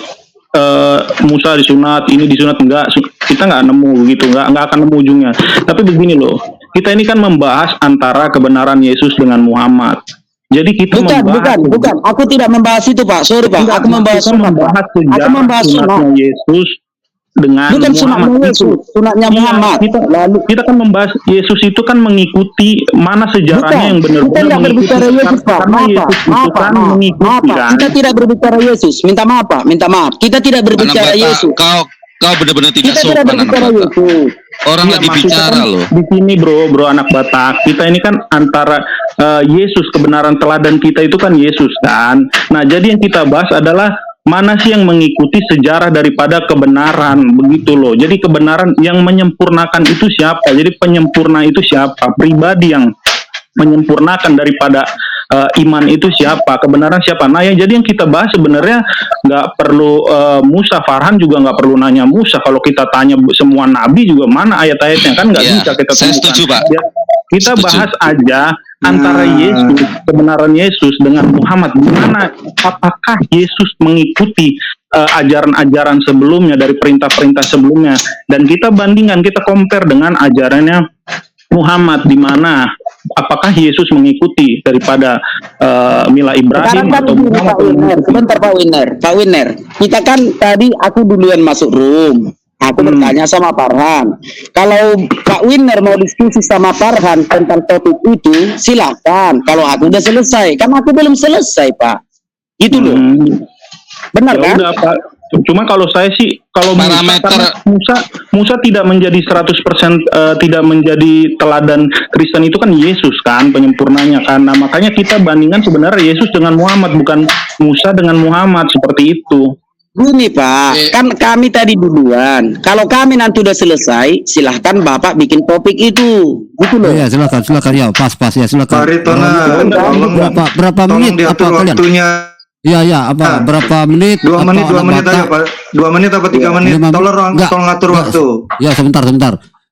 Musa disunat, ini disunat enggak, kita nggak nemu gitu, nggak akan nemu ujungnya. Tapi begini loh, kita ini kan membahas antara kebenaran Yesus dengan Muhammad. Jadi kita bukan. Aku tidak membahas itu Pak. Sorry Pak. Aku membahas sunat. Aku membahas sunat. Yesus dengan Bukan sunatnya Muhammad Yesus, sunatnya Iya, Muhammad. kita kan membahas Yesus itu kan mengikuti mana sejarahnya yang Kita benar-benar tidak berbicara Yesus Pak. karena Maaf Yesus Pak. itu kan mengikuti kan. Kita tidak berbicara Yesus. Minta maaf Pak. Kita tidak Anak berbicara Batak, Yesus. kau benar-benar tidak Kita tidak sopan anak berbicara Batak. Yesus. Orang Iya, lagi maksudnya bicara kan loh. Di sini bro anak Batak, kita ini kan antara Yesus, kebenaran teladan kita itu kan Yesus kan. Nah jadi yang kita bahas adalah mana sih yang mengikuti sejarah daripada kebenaran, begitu loh. Jadi kebenaran yang menyempurnakan itu siapa? Jadi penyempurna itu siapa? Pribadi yang menyempurnakan daripada iman itu siapa? Kebenaran siapa? Nah yang jadi yang kita bahas sebenarnya nggak perlu Musa. Farhan juga nggak perlu nanya Musa. Kalau kita tanya semua nabi juga mana ayat-ayatnya, kan nggak Iya, bisa kita saya temukan. setuju, Pak. Ya, kita Setuju. bahas aja antara Yesus, kebenaran Yesus dengan Muhammad. Gimana? Apakah Yesus mengikuti ajaran-ajaran sebelumnya dari perintah-perintah sebelumnya, dan kita bandingkan, kita compare dengan ajarannya Muhammad, di mana apakah Yesus mengikuti daripada Mila Ibrahim Sekarang kan atau begini, Muhammad? Pak Winner. Sebentar Pak Winner. Kita kan tadi aku duluan masuk room. Aku bertanya sama Farhan. Kalau Pak Winner mau diskusi sama Farhan tentang topik itu, silakan. Kalau aku udah selesai, kan aku belum selesai, Pak. Gitu loh. Benar Ya kan? udah, Pak. Cuma kalau saya sih, kalau Musa tidak menjadi 100% tidak menjadi teladan Kristen itu kan Yesus kan penyempurnanya kan. Nah, makanya kita bandingkan sebenarnya Yesus dengan Muhammad, bukan Musa dengan Muhammad, seperti itu. Gini Pak, kan kami tadi duluan. Kalau kami nanti udah selesai, silahkan Bapak bikin topik itu. Gitu loh. Iya, silakan ya, pas ya, silakan. Pak Ritona, Berapa menit apa kalian? Waktunya. Iya, apa berapa menit? 2 menit, 2 menit aja, Pak. 2 menit apa 3 menit? Tolong ngatur waktu. Ya, sebentar.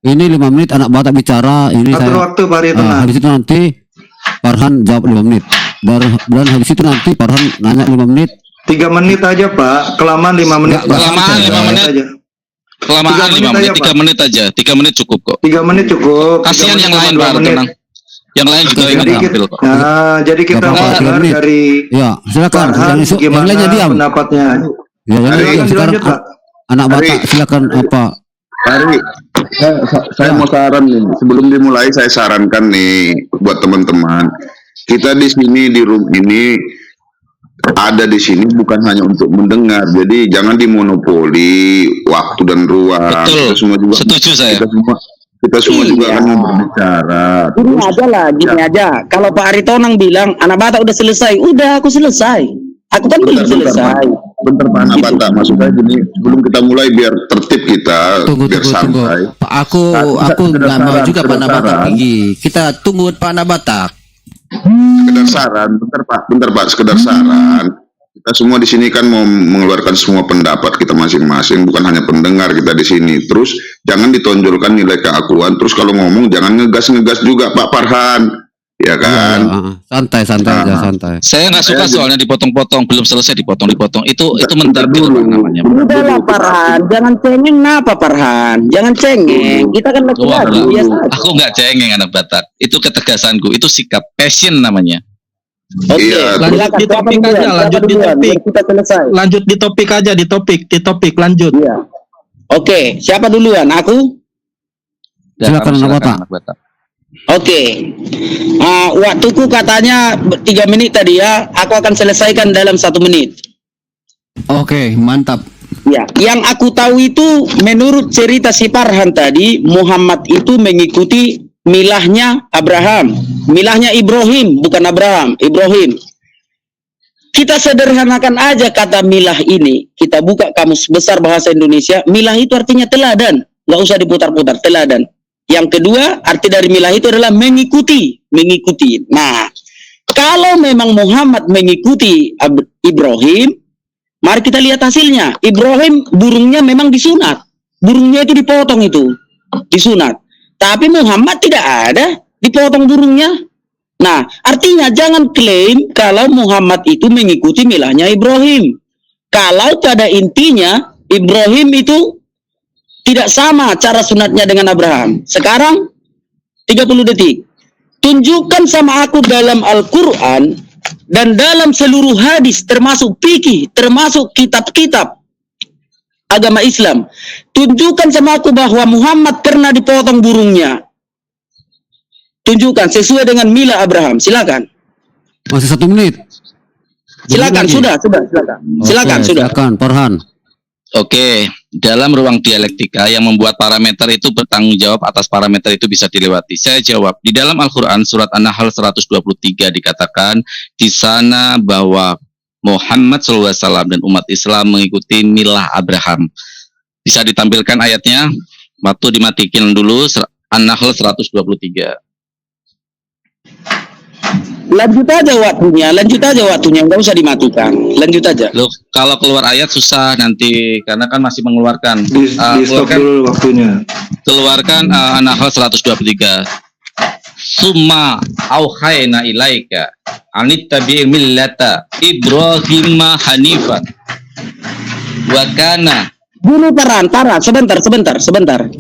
Ini 5 menit anak Batak bicara, ini Atur saya. waktu, Pak Ritona. Habis itu nanti Farhan jawab 5 menit. Dan habis itu nanti Farhan nanya 5 menit. 3 menit aja, Pak. Kelamaan 5 menit. Kelamaan 5 menit aja. Kelamaan 5 menit, 3 menit aja. 3 menit cukup kok. 3 menit cukup. Kasihan yang lain, Pak, tenang. Yang lain juga ingin tampil kok. Jadi kita dengar dari Ya, silakan. Yang gimana lainnya diam. pendapatnya. Ya, yang lainnya sekarang Lanjut, Pak. anak Batak silakan apa? Hari, saya mau saran nih. Sebelum dimulai saya sarankan nih buat teman-teman. Kita di sini di room ini ada di sini bukan hanya untuk mendengar. Jadi jangan dimonopoli waktu dan ruang. Betul. Kita semua juga Setuju saya. Kita semua juga akan berbicara. Gini aja lah, gini aja. Kalau Pak Aritonang bilang anak Batak udah selesai, udah aku selesai. Aku kan belum selesai. Bentar Pak Anak Batak, maksud saya gini, sebelum kita mulai biar tertib kita, Tunggu. biar santai. Pak, aku nggak mau juga Pak Nabatak tinggi. Kita tunggu Pak Nabatak. Sekedar saran, bentar Pak, sekedar saran. Kita semua di sini kan mau mengeluarkan semua pendapat kita masing-masing, bukan hanya pendengar kita di sini. Terus jangan ditonjolkan nilai keakuan. Terus kalau ngomong jangan ngegas juga Pak Farhan, ya kan? Santai aja, santai. Saya nggak suka soalnya dipotong-potong, belum selesai dipotong. Itu mentah dulu namanya. Udah lah Farhan, jangan cengeng napa Farhan? Jangan cengeng. Kita kan laki-laki biasa. Aku nggak cengeng anak Batak. Itu ketegasanku, itu sikap passion namanya. Oke, Iya, lanjut di topik aja, lanjut di topik. Kita selesai. Lanjut di topik aja, di topik, lanjut. Iya. Oke, siapa duluan? Aku? Silakan anak Batak. Oke. Waktuku katanya 3 menit tadi ya. Aku akan selesaikan dalam 1 menit. Oke, mantap. Ya, yang aku tahu itu menurut cerita si Farhan tadi, Muhammad itu mengikuti milahnya Abraham, milahnya Ibrahim, bukan Abraham, Ibrahim. Kita sederhanakan aja kata milah ini. Kita buka kamus besar bahasa Indonesia. Milah itu artinya teladan, nggak usah diputar-putar, teladan. Yang kedua, arti dari milah itu adalah mengikuti. Nah, kalau memang Muhammad mengikuti Ibrahim, mari kita lihat hasilnya. Ibrahim burungnya memang disunat. Burungnya itu dipotong itu, disunat. Tapi Muhammad tidak ada dipotong burungnya. Nah, artinya jangan klaim kalau Muhammad itu mengikuti milahnya Ibrahim. Kalau pada intinya Ibrahim itu tidak sama cara sunatnya dengan Abraham. Sekarang 30 detik. Tunjukkan sama aku dalam Al-Quran dan dalam seluruh hadis termasuk fikih, termasuk kitab-kitab agama Islam. Tunjukkan sama aku bahwa Muhammad pernah dipotong burungnya. Tunjukkan sesuai dengan milah Abraham. Silakan. Masih 1 menit. Silakan, sudah, silakan. Silakan, sudah. Silakan, Farhan. Oke, dalam ruang dialektika yang membuat parameter itu bertanggung jawab atas parameter itu bisa dilewati. Saya jawab, di dalam Al-Quran surat An-Nahl 123 dikatakan di sana bahwa Muhammad SAW dan umat Islam mengikuti milah Abraham. Bisa ditampilkan ayatnya? Waktu dimatikan dulu. An-Nahl 123. Lanjut aja waktunya, nggak usah dimatikan. Lanjut aja. Loh, kalau keluar ayat susah nanti karena kan masih mengeluarkan. Di stop dulu waktunya. Keluarkan An-Nahl 123. Summa auhayna ilaika anittabi' millata Ibrahim hanifan wa kana. Dulu Farhan, sebentar.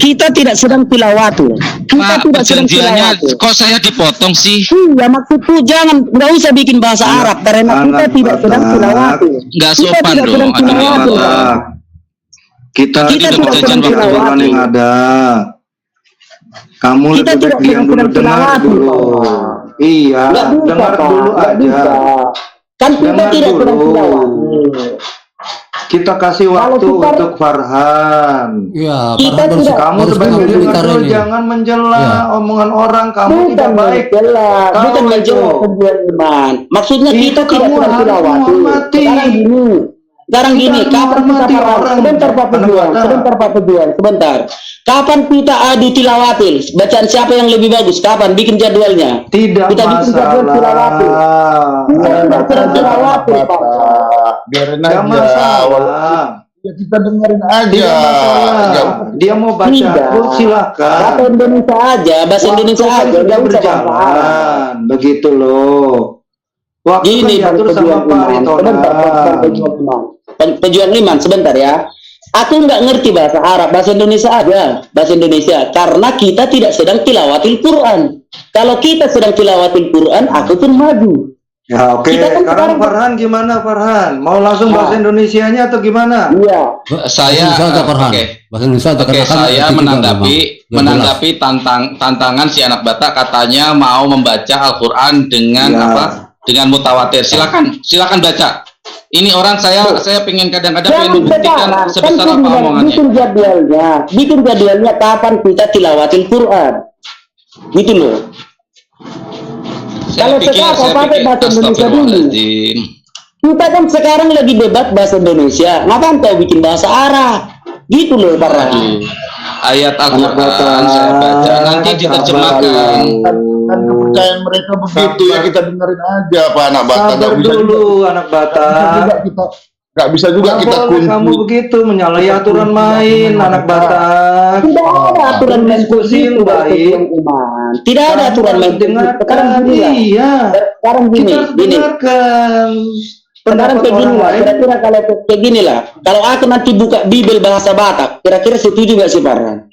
Kita tidak sedang tilawatu. Kita tidak sedang tilawatu. Kok saya dipotong sih? Iya, maksudku jangan, nggak usah bikin bahasa Arab karena kita tidak sedang tilawatu. Nggak sopan dong. Kita tidak sedang aturan yang ada. Kamu Kita lebih baik tidak diam dulu, sedang dengar tilawati, dulu. Pak. Iya, Nggak bisa, dengar Pak. dulu Nggak aja. bisa. Kan kita Dengar tidak sedang dulu. tilawati. Kita kasih waktu kita- untuk Farhan. Iya, Kita Farhan tidak- Kamu harus lebih baik mengambil dengar bicara dulu, ini. jangan mencela Iya. omongan orang. Kamu Bukan tidak baik. menjelas, Tahu bukan itu. menjelas tujuan iman. Maksudnya Itu kita tidak kamu sedang harus tilawati. menghormati. Sekarang Kita gini, harus kapan kita menghormati parah? orang. Sebentar Pak Pejuang, Anak-anak. sebentar. Kapan kita adu tilawatil? Bacaan siapa yang lebih bagus? Kapan? Bikin jadwalnya. Tidak Kita bikin jadwal tilawatil. masalah. Kita tidak sedang tilawatil, Pak. Biarin Tidak aja. masalah. Ya, kita dengerin aja. Tidak masalah. Ya, Dia mau baca, Tidak. silakan. Bahasa Indonesia aja, bahasa Indonesia Waktu kan aja. sudah Nggak usah bahasa Arab. berjalan, begitu loh. Waktu Gini, kan diatur Bang sama Pejuang Pak Iman. Ritonan. Sebentar, Bang Pejuang Iman. Pejuang Iman, sebentar ya. Aku nggak ngerti bahasa Arab, bahasa Indonesia aja, bahasa Indonesia. Karena kita tidak sedang tilawatil Quran. Kalau kita sedang tilawatil Quran, aku pun maju. Ya oke, Kita kan sekarang sekarang- Farhan gimana Farhan? Mau langsung bahasa Indonesianya atau gimana? Iya. Saya Bahasa Indonesia, Farhan. oke. Bahasa Indonesia aja, Oke, karena kan saya itu juga menanggapi memang. Ya, tantangan si anak Batak, katanya mau membaca Al-Qur'an dengan Ya. apa? Dengan mutawatir. Silakan baca. Ini orang saya pengen kadang-kadang pengen membuktikan sebesar apa omongannya. Bikin jadwalnya kapan kita tilawatil Quran. Gitu loh. Kalau sekarang pakai bahasa Indonesia dulu. astagfirullahaladzim. Kita kan sekarang lagi debat bahasa Indonesia. Ngapain kau bikin bahasa Arab? Gitu loh, Farhan. Aduh. Ayat Al-Qur'an saya baca nanti diterjemahkan. kan kepercayaan mereka begitu ya, kita dengerin aja Pak anak Batak. Sabar dulu anak Batak. Nggak bisa juga Nggak kita boleh kunci. kamu begitu menyalahi aturan main anak Batak. Tidak ada aturan main Diskusi yang begitu, Bang baik. Pejuang Iman. Tidak ada aturan main begitu. Sekarang Dengarkan, gini lah. iya. Sekarang Kita gini, harus gini. dengarkan. Sekarang kayak gini lah. Kira-kira kalau kayak gini lah. Kalau aku nanti buka Bibel bahasa Batak, kira-kira setuju nggak sih, Farhan?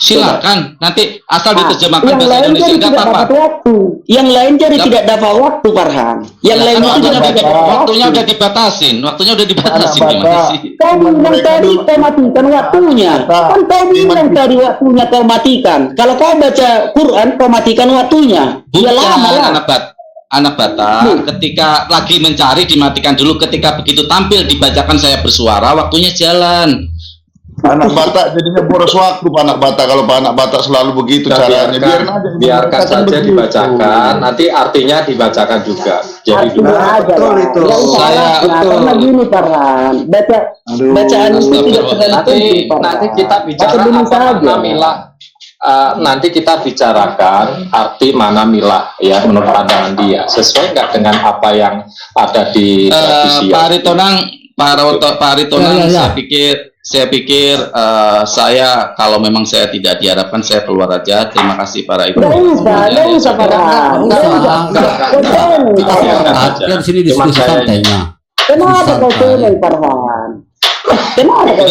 Silakan nanti asal diterjemahkan yang bahasa lain Indonesia jadi enggak tidak apa-apa. dapat waktu. Yang lain jadi tidak dapat waktu, Farhan. Yang lain itu tidak dapat Waktunya waktu. udah dibatasin, Anak gimana Batak. sih? Kau bilang tadi kau matikan waktunya. Kan kau bilang tadi waktunya kau matikan. Kalau kau baca Quran, kau matikan waktunya. Ya Bukan lama lah. anak Batak, ketika lagi mencari dimatikan dulu, ketika begitu tampil dibacakan saya bersuara, waktunya jalan. Anak Batak jadinya boros waktu Pak anak Batak, kalau Pak anak Batak selalu begitu Nah, caranya. biarkan saja begitu. dibacakan, nanti artinya dibacakan juga. Jadi Artinya Nah, aja betul lah. itu. Nggak usah Saya- lah. Nah, betul. karena gini, Farhan. Bacaan itu tidak terlalu nanti penting, Farhan. nanti kita bicara Bahasa Indonesia apa aja. makna milah. Nanti kita bicarakan arti mana milah ya menurut pandangan dia. Sesuai nggak dengan apa yang ada di tradisi? Pak Aritonang, Pak Aritonang, Ya. saya pikir saya kalau memang saya tidak diharapkan saya keluar aja. Terima kasih para ibu. Nggak usah, Farhan. Nggak usah. Kan di sini Cuma diskusi saya- santainya. Kenapa kau cengeng, Farhan? Kenapa kau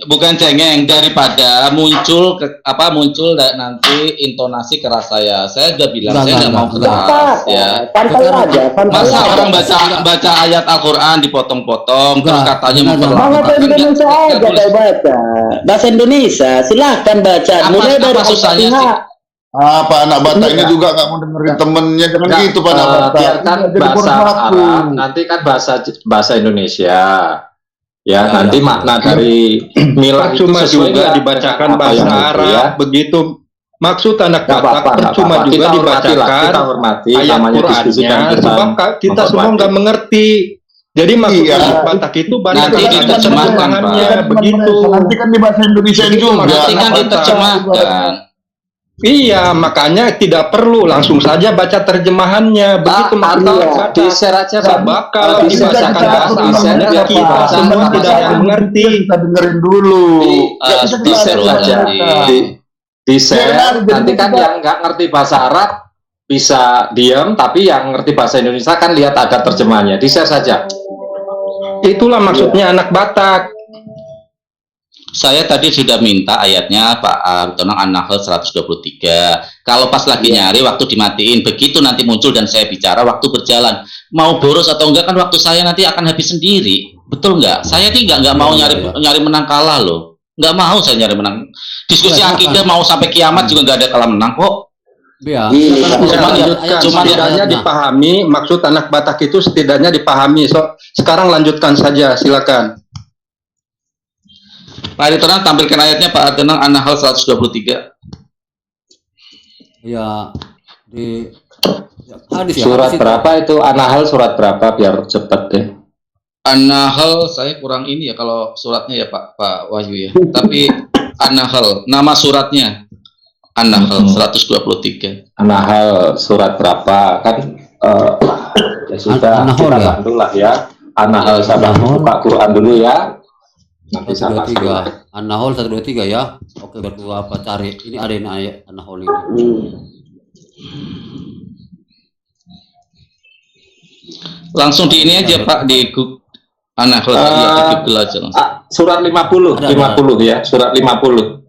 Bukan cengeng, daripada muncul nanti intonasi keras saya. Saya udah bilang saya nggak mau keras ya. Santai aja, santai Masa aja. orang baca ayat Al-Quran dipotong-potong terus Enggak, katanya enggak, Bahasa memperlakukan Indonesia aja kau baca. Bahasa Indonesia, silahkan baca. Mulai dari apa susahnya sih? Al-Fatihah. Pak anak Batak ini juga nggak mau dengerin temennya, jangan Nggak, gitu Pak anak Batak. biarkan Jadi bahasa boros waktu. Arab, nanti kan bahasa Indonesia. Ya, nanti makna dari milah itu Percuma sesuai juga nggak dibacakan dengan apa bahasa yang itu, Arab ya. begitu. Maksud anak Nggak Batak apa-apa, nggak percuma apa-apa. juga Kita hormati lah, dibacakan kita hormati ayat namanya diskusi Qur'annya, kan sebab kita semua nggak mengerti. Jadi maksud Iya. anak Batak itu banyak Nanti diterjemahkan, terjemahannya Pak. begitu. Nanti kan di bahasa Indonesia Begitu, juga. Nanti kan anak Batak. diterjemahkan. Iya, makanya tidak perlu langsung saja baca terjemahannya. Begitu atau maksudnya. di share aja Pak. Sebab kalau Di share dibacakan aja, bahasa di share Arabnya biar kita bahasa semua Arab tidak saya. akan mengerti. Kita dengerin dulu. Di share aja. Di share, nanti kan yang nggak ngerti bahasa Arab bisa diam, tapi yang ngerti bahasa Indonesia kan lihat ada terjemahannya. Di share saja. Itulah maksudnya anak Batak. Saya tadi sudah minta ayatnya Pak Aritonang An-Nahl 123. Kalau pas lagi nyari waktu dimatiin, begitu nanti muncul dan saya bicara waktu berjalan. Mau boros atau enggak kan waktu saya nanti akan habis sendiri. Betul nggak? Saya nih nggak mau nyari menang kalah loh. Nggak mau saya nyari menang. Diskusi akidah mau sampai kiamat juga nggak ada kalah menang kok. Ya, setidaknya dipahami maksud anak Batak itu, setidaknya dipahami. Sekarang lanjutkan saja, silakan. Pak Aritonang tampilkan ayatnya Pak Aritonang, An-Nahl 123. Ya, di hadis ya. Surat berapa itu? An-Nahl surat berapa biar cepet deh. An-Nahl saya kurang ini ya kalau suratnya ya Pak Wahyu ya. Tapi An-Nahl nama suratnya An-Nahl 123. An-Nahl surat berapa? Kan ya sudah kita bantu lah ya. An-Nahl sama buka Quran dulu ya. Nanti 123. An-Nahl 123 ya. Oke, berdua apa cari? Ini ada yang ayat An-Nahl ini. Langsung di ini aja Pak di An-Nahl ya, di Google aja langsung. Surat 50 ya, surat 50.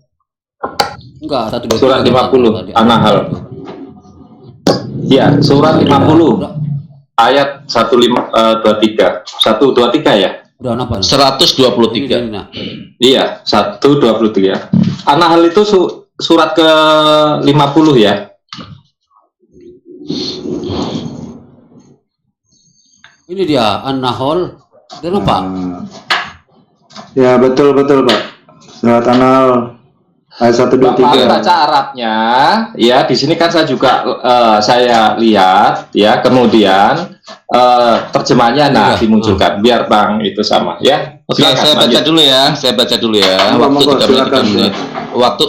Enggak, 123. Surat 50 An-Nahl. Ya, surat 50 ayat 123 ya. Udah apa? 123. Iya, 123. An-Nahl itu surat ke 50 ya. Ini dia An-Nahl. Kenapa? Ya, betul Pak. Surat An-Nahl ayat 123. Bapak baca Arabnya, ya di sini kan saya juga saya lihat ya, kemudian terjemahnya dimunculkan biar Bang itu sama ya. Oke, saya baca dulu ya.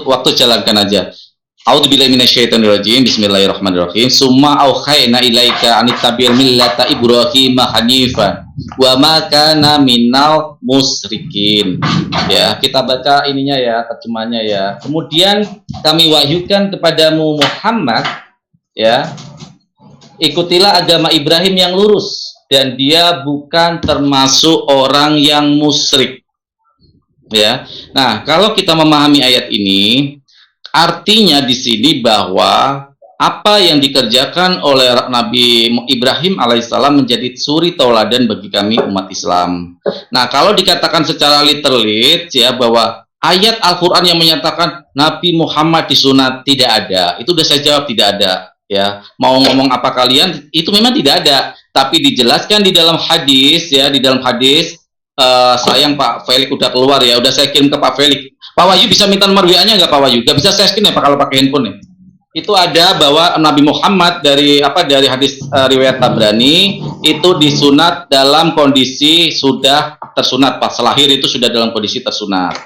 Waktu jalankan aja. A'udzubillahi minasyaitonirrajim. Bismillahirrahmanirrahim. Summa auhayna ilaika an tabi'il millata Ibrahim hanifan wa ma kana minal musyrikin. Ya, kita baca ininya ya, terjemahnya ya. Kemudian kami wahyukan kepadamu Muhammad ya, ikutilah agama Ibrahim yang lurus dan dia bukan termasuk orang yang musyrik. Ya. Nah, kalau kita memahami ayat ini, artinya di sini bahwa apa yang dikerjakan oleh Nabi Ibrahim alaihissalam menjadi suri tauladan bagi kami umat Islam. Nah, kalau dikatakan secara literal ya bahwa ayat Al-Quran yang menyatakan Nabi Muhammad disunat tidak ada, itu sudah saya jawab tidak ada. Ya, mau ngomong apa kalian itu memang tidak ada, tapi dijelaskan di dalam hadis ya, di dalam hadis. Sayang Pak Felix udah keluar ya, udah saya kirim ke Pak Felix. Pak Wahyu bisa minta nomor WA-nya nggak Pak Wahyu? Nggak bisa saya screen ya Pak kalau pakai handphone ya. Itu ada bahwa Nabi Muhammad dari hadis riwayat Tabrani itu disunat dalam kondisi sudah tersunat, pas lahir itu sudah dalam kondisi tersunat.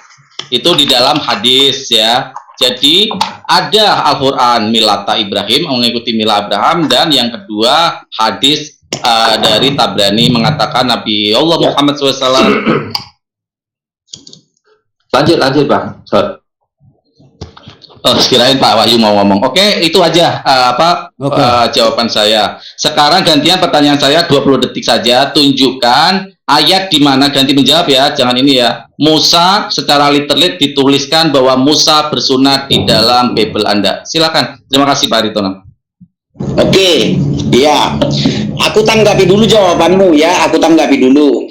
Itu di dalam hadis ya. Jadi ada Al-Quran milata Ibrahim mengikuti mila Abraham, dan yang kedua hadis dari Tabrani mengatakan Nabi Allah Muhammad SAW. Lanjut Bang. Oh, sekirain Pak Wahyu mau ngomong. Oke, itu aja jawaban saya. Sekarang gantian pertanyaan saya 20 detik saja. Tunjukkan ayat di mana, ganti menjawab ya, jangan ini ya. Musa secara literal dituliskan bahwa Musa bersunat di dalam Bible Anda. Silakan. Terima kasih Pak Aritonang. Oke, ya. Aku tanggapi dulu jawabanmu ya. Aku tanggapi dulu.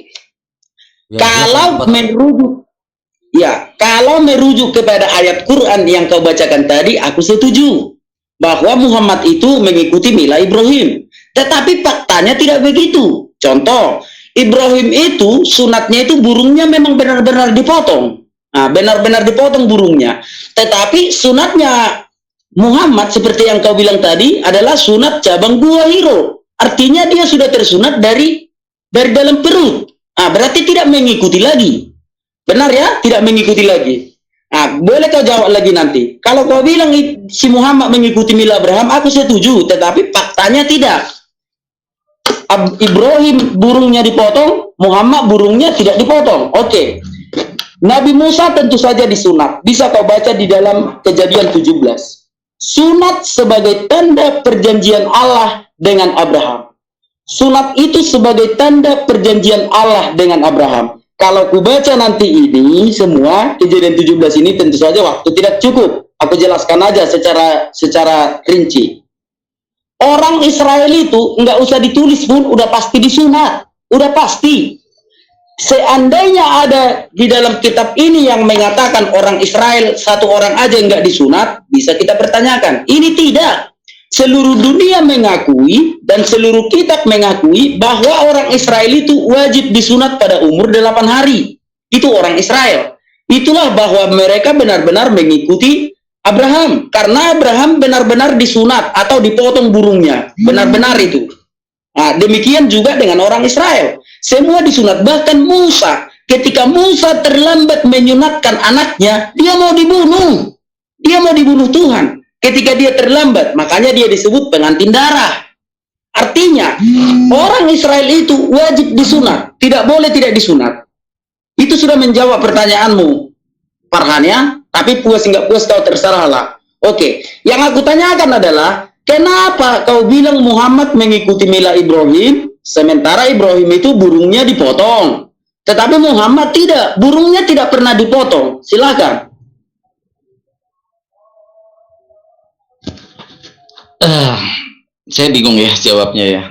Ya, kalau merujuk kepada ayat Quran yang kau bacakan tadi, aku setuju bahwa Muhammad itu mengikuti mila Ibrahim. Tetapi faktanya tidak begitu. Contoh, Ibrahim itu sunatnya itu burungnya memang benar-benar dipotong. Nah, benar-benar dipotong burungnya. Tetapi sunatnya Muhammad seperti yang kau bilang tadi adalah sunat cabang buah hiro. Artinya dia sudah tersunat dari dalam perut. Nah, berarti tidak mengikuti lagi. Benar ya? Tidak mengikuti lagi. Nah, boleh kau jawab lagi nanti. Kalau kau bilang si Muhammad mengikuti mila Abraham, aku setuju. Tetapi faktanya tidak. Ibrahim burungnya dipotong, Muhammad burungnya tidak dipotong. Oke. Nabi Musa tentu saja disunat. Bisa kau baca di dalam Kejadian 17. Sunat sebagai tanda perjanjian Allah dengan Abraham. Sunat itu sebagai tanda perjanjian Allah dengan Abraham. Kalau ku baca nanti ini semua Kejadian 17 ini tentu saja waktu tidak cukup. Aku jelaskan aja secara rinci. Orang Israel itu nggak usah ditulis pun udah pasti disunat, udah pasti. Seandainya ada di dalam kitab ini yang mengatakan orang Israel satu orang aja nggak disunat, bisa kita pertanyakan. Ini tidak. Seluruh dunia mengakui dan seluruh kitab mengakui bahwa orang Israel itu wajib disunat pada umur 8 hari. Itu orang Israel. Itulah bahwa mereka benar-benar mengikuti Abraham. Karena Abraham benar-benar disunat atau dipotong burungnya. Benar-benar itu. Nah, demikian juga dengan orang Israel. Semua disunat. Bahkan Musa. Ketika Musa terlambat menyunatkan anaknya, dia mau dibunuh. Dia mau dibunuh Tuhan. Ketika dia terlambat, makanya dia disebut pengantin darah. Artinya, orang Israel itu wajib disunat. Tidak boleh tidak disunat. Itu sudah menjawab pertanyaanmu, Farhan ya. Tapi puas nggak puas kau terserahlah. Oke, yang aku tanyakan adalah, kenapa kau bilang Muhammad mengikuti mila Ibrahim, sementara Ibrahim itu burungnya dipotong. Tetapi Muhammad tidak, burungnya tidak pernah dipotong. Silakan. Saya bingung ya jawabnya ya.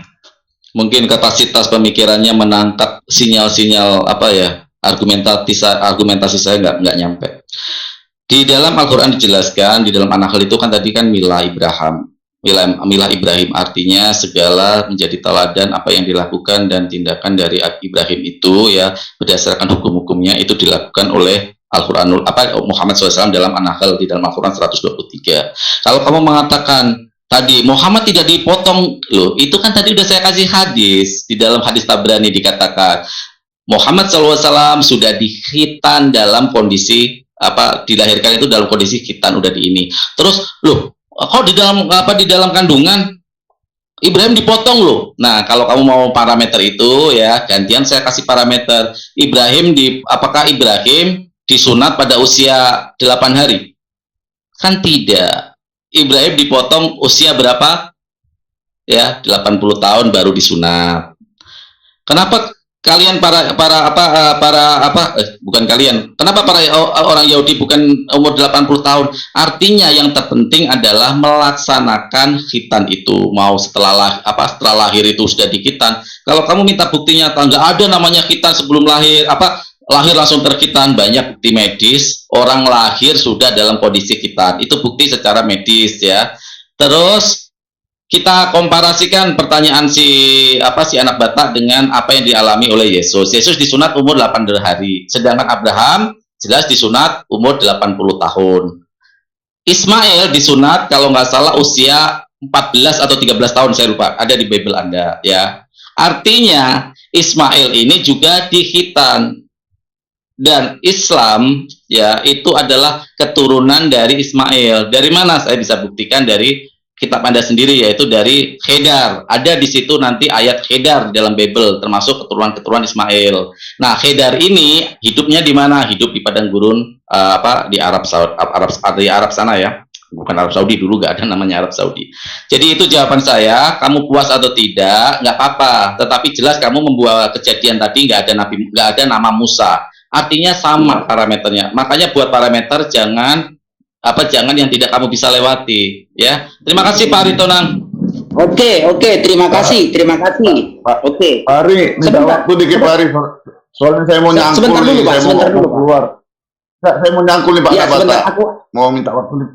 Mungkin kapasitas pemikirannya menangkap sinyal-sinyal apa ya, argumentasi saya nggak nyampe. Di dalam Al-Quran dijelaskan, di dalam An-Nahl itu kan tadi kan mila Ibrahim artinya segala menjadi teladan apa yang dilakukan dan tindakan dari Ibrahim itu ya berdasarkan hukum-hukumnya itu dilakukan oleh Al-Quranul Muhammad SAW dalam An-Nahl di dalam Al-Quran 123. Kalau kamu mengatakan tadi Muhammad tidak dipotong loh, itu kan tadi udah saya kasih hadis. Di dalam hadis Tabrani dikatakan Muhammad SAW sudah dikhitan dalam kondisi dilahirkan itu dalam kondisi khitan udah di ini. Terus loh, kok di dalam kandungan Ibrahim dipotong loh. Nah, kalau kamu mau parameter itu ya, gantian saya kasih parameter. Apakah Ibrahim disunat pada usia 8 hari? Kan tidak. Ibrahim dipotong usia berapa? Ya, 80 tahun baru disunat. Kenapa kalian kenapa para orang Yahudi bukan umur 80 tahun? Artinya yang terpenting adalah melaksanakan khitan itu. Mau setelah lahir itu sudah dikhitan. Kalau kamu minta buktinya nggak ada namanya khitan sebelum lahir, lahir langsung terkhitan. Banyak bukti medis, orang lahir sudah dalam kondisi khitan. Itu bukti secara medis ya. Terus kita komparasikan pertanyaan si anak Batak dengan apa yang dialami oleh Yesus. Yesus disunat umur 8 hari, sedangkan Abraham jelas disunat umur 80 tahun. Ismail disunat kalau nggak salah usia 14 atau 13 tahun, saya lupa, ada di Bible Anda ya. Artinya Ismail ini juga dikhitan. Dan Islam ya itu adalah keturunan dari Ismail. Dari mana? Saya bisa buktikan dari kitab Anda sendiri, yaitu dari Khedar. Ada di situ nanti ayat Khedar dalam Bible, termasuk keturunan-keturunan Ismail. Nah, Khedar ini hidupnya di mana? Hidup di padang gurun di Arab sana ya. Bukan Arab Saudi, dulu nggak ada namanya Arab Saudi. Jadi itu jawaban saya. Kamu puas atau tidak, nggak apa-apa. Tetapi jelas kamu membawa kejadian tadi nggak ada nama Musa. Artinya sama parameternya. Makanya buat parameter jangan yang tidak kamu bisa lewati ya. Terima kasih Pak Aritonang. Oke, terima kasih. Oke. Pak Ari, minta waktu dikit Pak Ari. Soalnya saya mau nyangkul. Sebentar dulu, Pak. Keluar. Saya mau nyangkul nih Pak. Ya, sebentar. Mau minta waktu nih.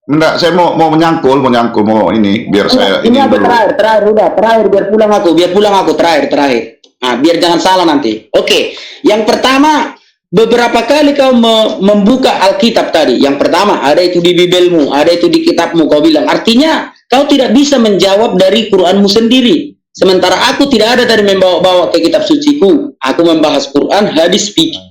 Enggak, saya mau menyangkul mau ini biar saya ini dulu. Terakhir biar pulang aku terakhir. Nah, biar jangan salah nanti. Oke. Yang pertama, beberapa kali kau membuka Alkitab tadi. Yang pertama, ada itu di Bibelmu, ada itu di kitabmu, kau bilang. Artinya, kau tidak bisa menjawab dari Quranmu sendiri. Sementara aku tidak ada tadi membawa-bawa ke kitab suciku. Aku membahas Quran, hadis, fikih,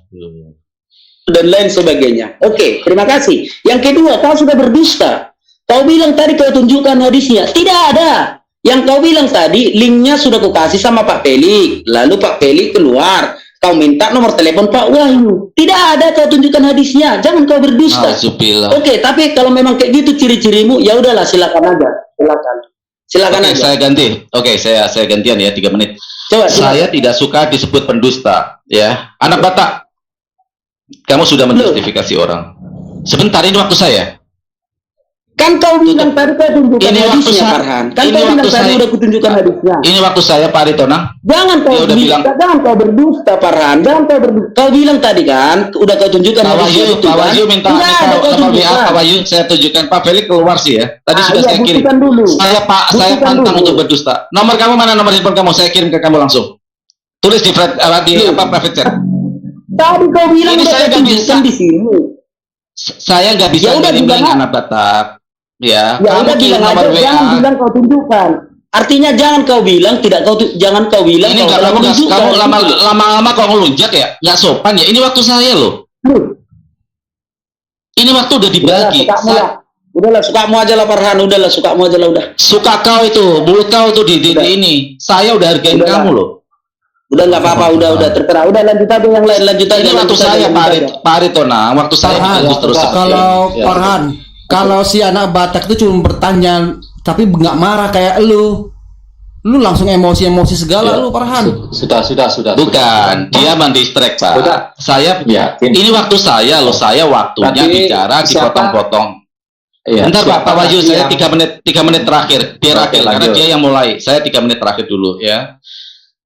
dan lain sebagainya. Oke, terima kasih. Yang kedua, kau sudah berdusta. Kau bilang tadi kau tunjukkan hadisnya. Tidak ada. Yang kau bilang tadi, linknya sudah kau kasih sama Pak Pelik. Lalu Pak Pelik keluar. Kau minta nomor telepon Pak Wahyu. Tidak ada kau tunjukkan hadisnya. Jangan kau berdusta. Oke, tapi kalau memang kayak gitu ciri-cirimu, ya udahlah, silakan aja. Silakan aja. Saya ganti. Saya gantian ya 3 menit. Coba. Saya tidak suka disebut pendusta, ya. Anak Batak, kamu sudah menjustifikasi orang. Sebentar, ini waktu saya. Kan kau bilang tadi kau tunjukkan Ini waktu hadisnya, saya- Farhan. Kan ini kau bilang waktu tadi saya- udah kutunjukkan hadisnya. Ini waktu saya Pak Aritonang. Jangan kau Dia udah bilang. jangan kau berdusta, Farhan. Jangan kau berdusta. Kau bilang tadi kan, udah kau tunjukkan Pak hadisnya Wahyu, itu Pak kan? Wahyu minta Tidak ada kau nomor WA tunjukkan. Pak Wahyu, saya tunjukkan. Pak Felix keluar sih ya. Tadi sudah iya, saya kirim. buktikan dulu. Saya Buktikan pantang dulu. untuk berdusta. Nomor kamu mana, nomor handphone kamu? Saya kirim ke kamu langsung. Tulis di private chat. Tadi kau bilang Ini udah saya kau nggak bisa. tunjukkan di sini. Saya nggak bisa Ya udah, gambling bilang. anak Batak. Ya, Ya kamu udah kirim bilang nomor aja, WA. jangan bilang kau tunjukkan. Artinya jangan kau bilang, jangan kau bilang Ini kau nggak telah kamu menunjukkan. lama-lama kok ngelunjak ya? Nggak sopan ya? Ini waktu saya loh. Ini waktu udah dibagi. Udahlah, sukamu aja lah Farhan. Udahlah, sukamu aja lah udah. Suka kau itu, mulut kau tuh di ini. Saya udah hargain Udah. kamu loh. Udah nggak apa-apa, udah terserah. Udah lanjut aja yang lain, lanjut aja. Ini waktu lanjut aja, saya lanjut aja. Pak Aritonang, waktu saya bagus terus. Kalau Ya. Farhan, kalau si anak Batak itu cuma bertanya tapi nggak marah kayak lu langsung emosi segala lu Farhan. Sudah. Bukan, dia mendistract Pak. Sudah. Saya Ya, ini waktu saya loh, saya waktunya Tapi bicara siapa- dipotong-potong. Iya, Bentar Pak siapa Wahyu, lagi saya yang- 3 menit terakhir, biar Oke, akhir karena lanjut. dia yang mulai. Saya 3 menit terakhir dulu ya.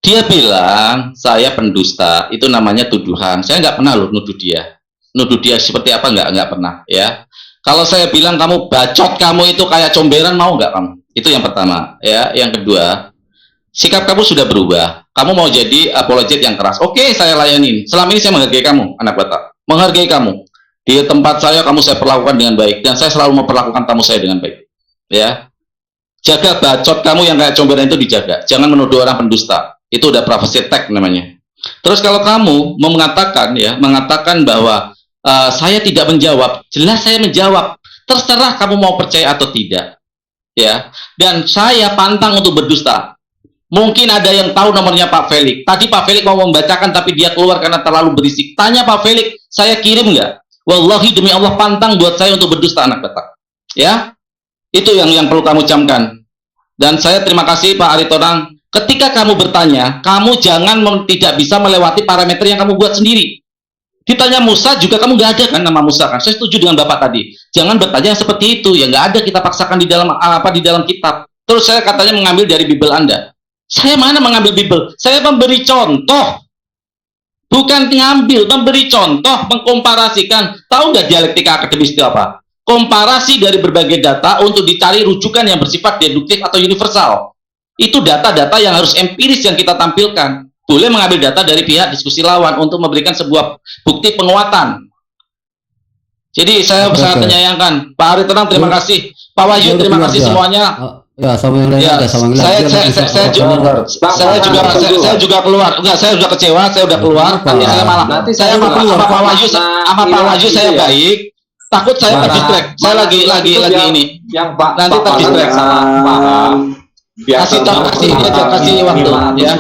Dia bilang saya pendusta, itu namanya tuduhan. Saya nggak pernah loh nuduh dia seperti apa nggak pernah ya. Kalau saya bilang kamu bacot, kamu itu kayak comberan, mau nggak kamu? Itu yang pertama ya. Yang kedua, sikap kamu sudah berubah. Kamu mau jadi apologet yang keras. Oke, saya layanin. Selama ini saya menghargai kamu, anak Batak. Menghargai kamu. Di tempat saya, kamu saya perlakukan dengan baik. Dan saya selalu memperlakukan tamu saya dengan baik. Ya. Jaga bacot kamu yang kayak comberan itu dijaga. Jangan menuduh orang pendusta. Itu udah privacy tag namanya. Terus kalau kamu mau mengatakan bahwa saya tidak menjawab, jelas saya menjawab. Terserah kamu mau percaya atau tidak. Ya. Dan saya pantang untuk berdusta. Mungkin ada yang tahu nomornya Pak Felix. Tadi Pak Felix mau membacakan tapi dia keluar karena terlalu berisik. Tanya Pak Felix, saya kirim nggak? Wallahi demi Allah pantang buat saya untuk berdusta anak Batak. Ya, itu yang perlu kamu camkan. Dan saya terima kasih Pak Aritonang. Ketika kamu bertanya, kamu jangan tidak bisa melewati parameter yang kamu buat sendiri. Ditanya Musa juga kamu nggak ada kan nama Musa kan? Saya setuju dengan Bapak tadi. Jangan bertanya seperti itu. Ya nggak ada kita paksakan di dalam kitab. Terus saya katanya mengambil dari Bible Anda. Saya mana mengambil Bible? Saya memberi contoh. Bukan ngambil, memberi contoh, mengkomparasikan. Tahu nggak dialektika akademis itu apa? Komparasi dari berbagai data untuk dicari rujukan yang bersifat deduktif atau universal. Itu data-data yang harus empiris yang kita tampilkan. Boleh mengambil data dari pihak diskusi lawan untuk memberikan sebuah bukti penguatan. Jadi saya sangat menyayangkan. Pak Aritonang terima kasih. Pak Wahyu terima kasih semuanya. Ya, sama yang lain Ya, ada, sama yang lain. saya juga keluar. Enggak, saya sudah kecewa, saya udah keluar. Nanti saya malah sama Pak Wahyu saya baik. Takut saya terdistract. Saya lagi ini. Yang Pak Nanti terdistract sama paham. Kasih waktu ya.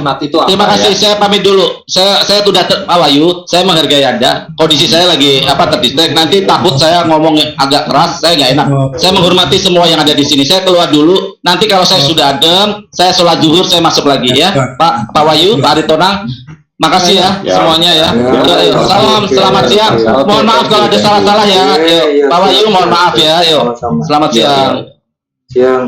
Terima kasih, saya pamit dulu. Saya sudah Pak Wahyu, saya menghargai Anda. Kondisi saya lagi terdistract. Nanti takut saya ngomong agak keras, saya nggak enak. Saya menghormati semua yang ada di sini. Saya keluar dulu. Nanti kalau saya sudah adem, saya sholat zuhur, saya masuk lagi ya. Pak Wahyu, Pak Aritonang, makasih ya semuanya ya. Salam, selamat siang. Mohon maaf kalau ada salah-salah ya. Pak Wahyu, mohon maaf ya. Yuk, selamat siang. Siang.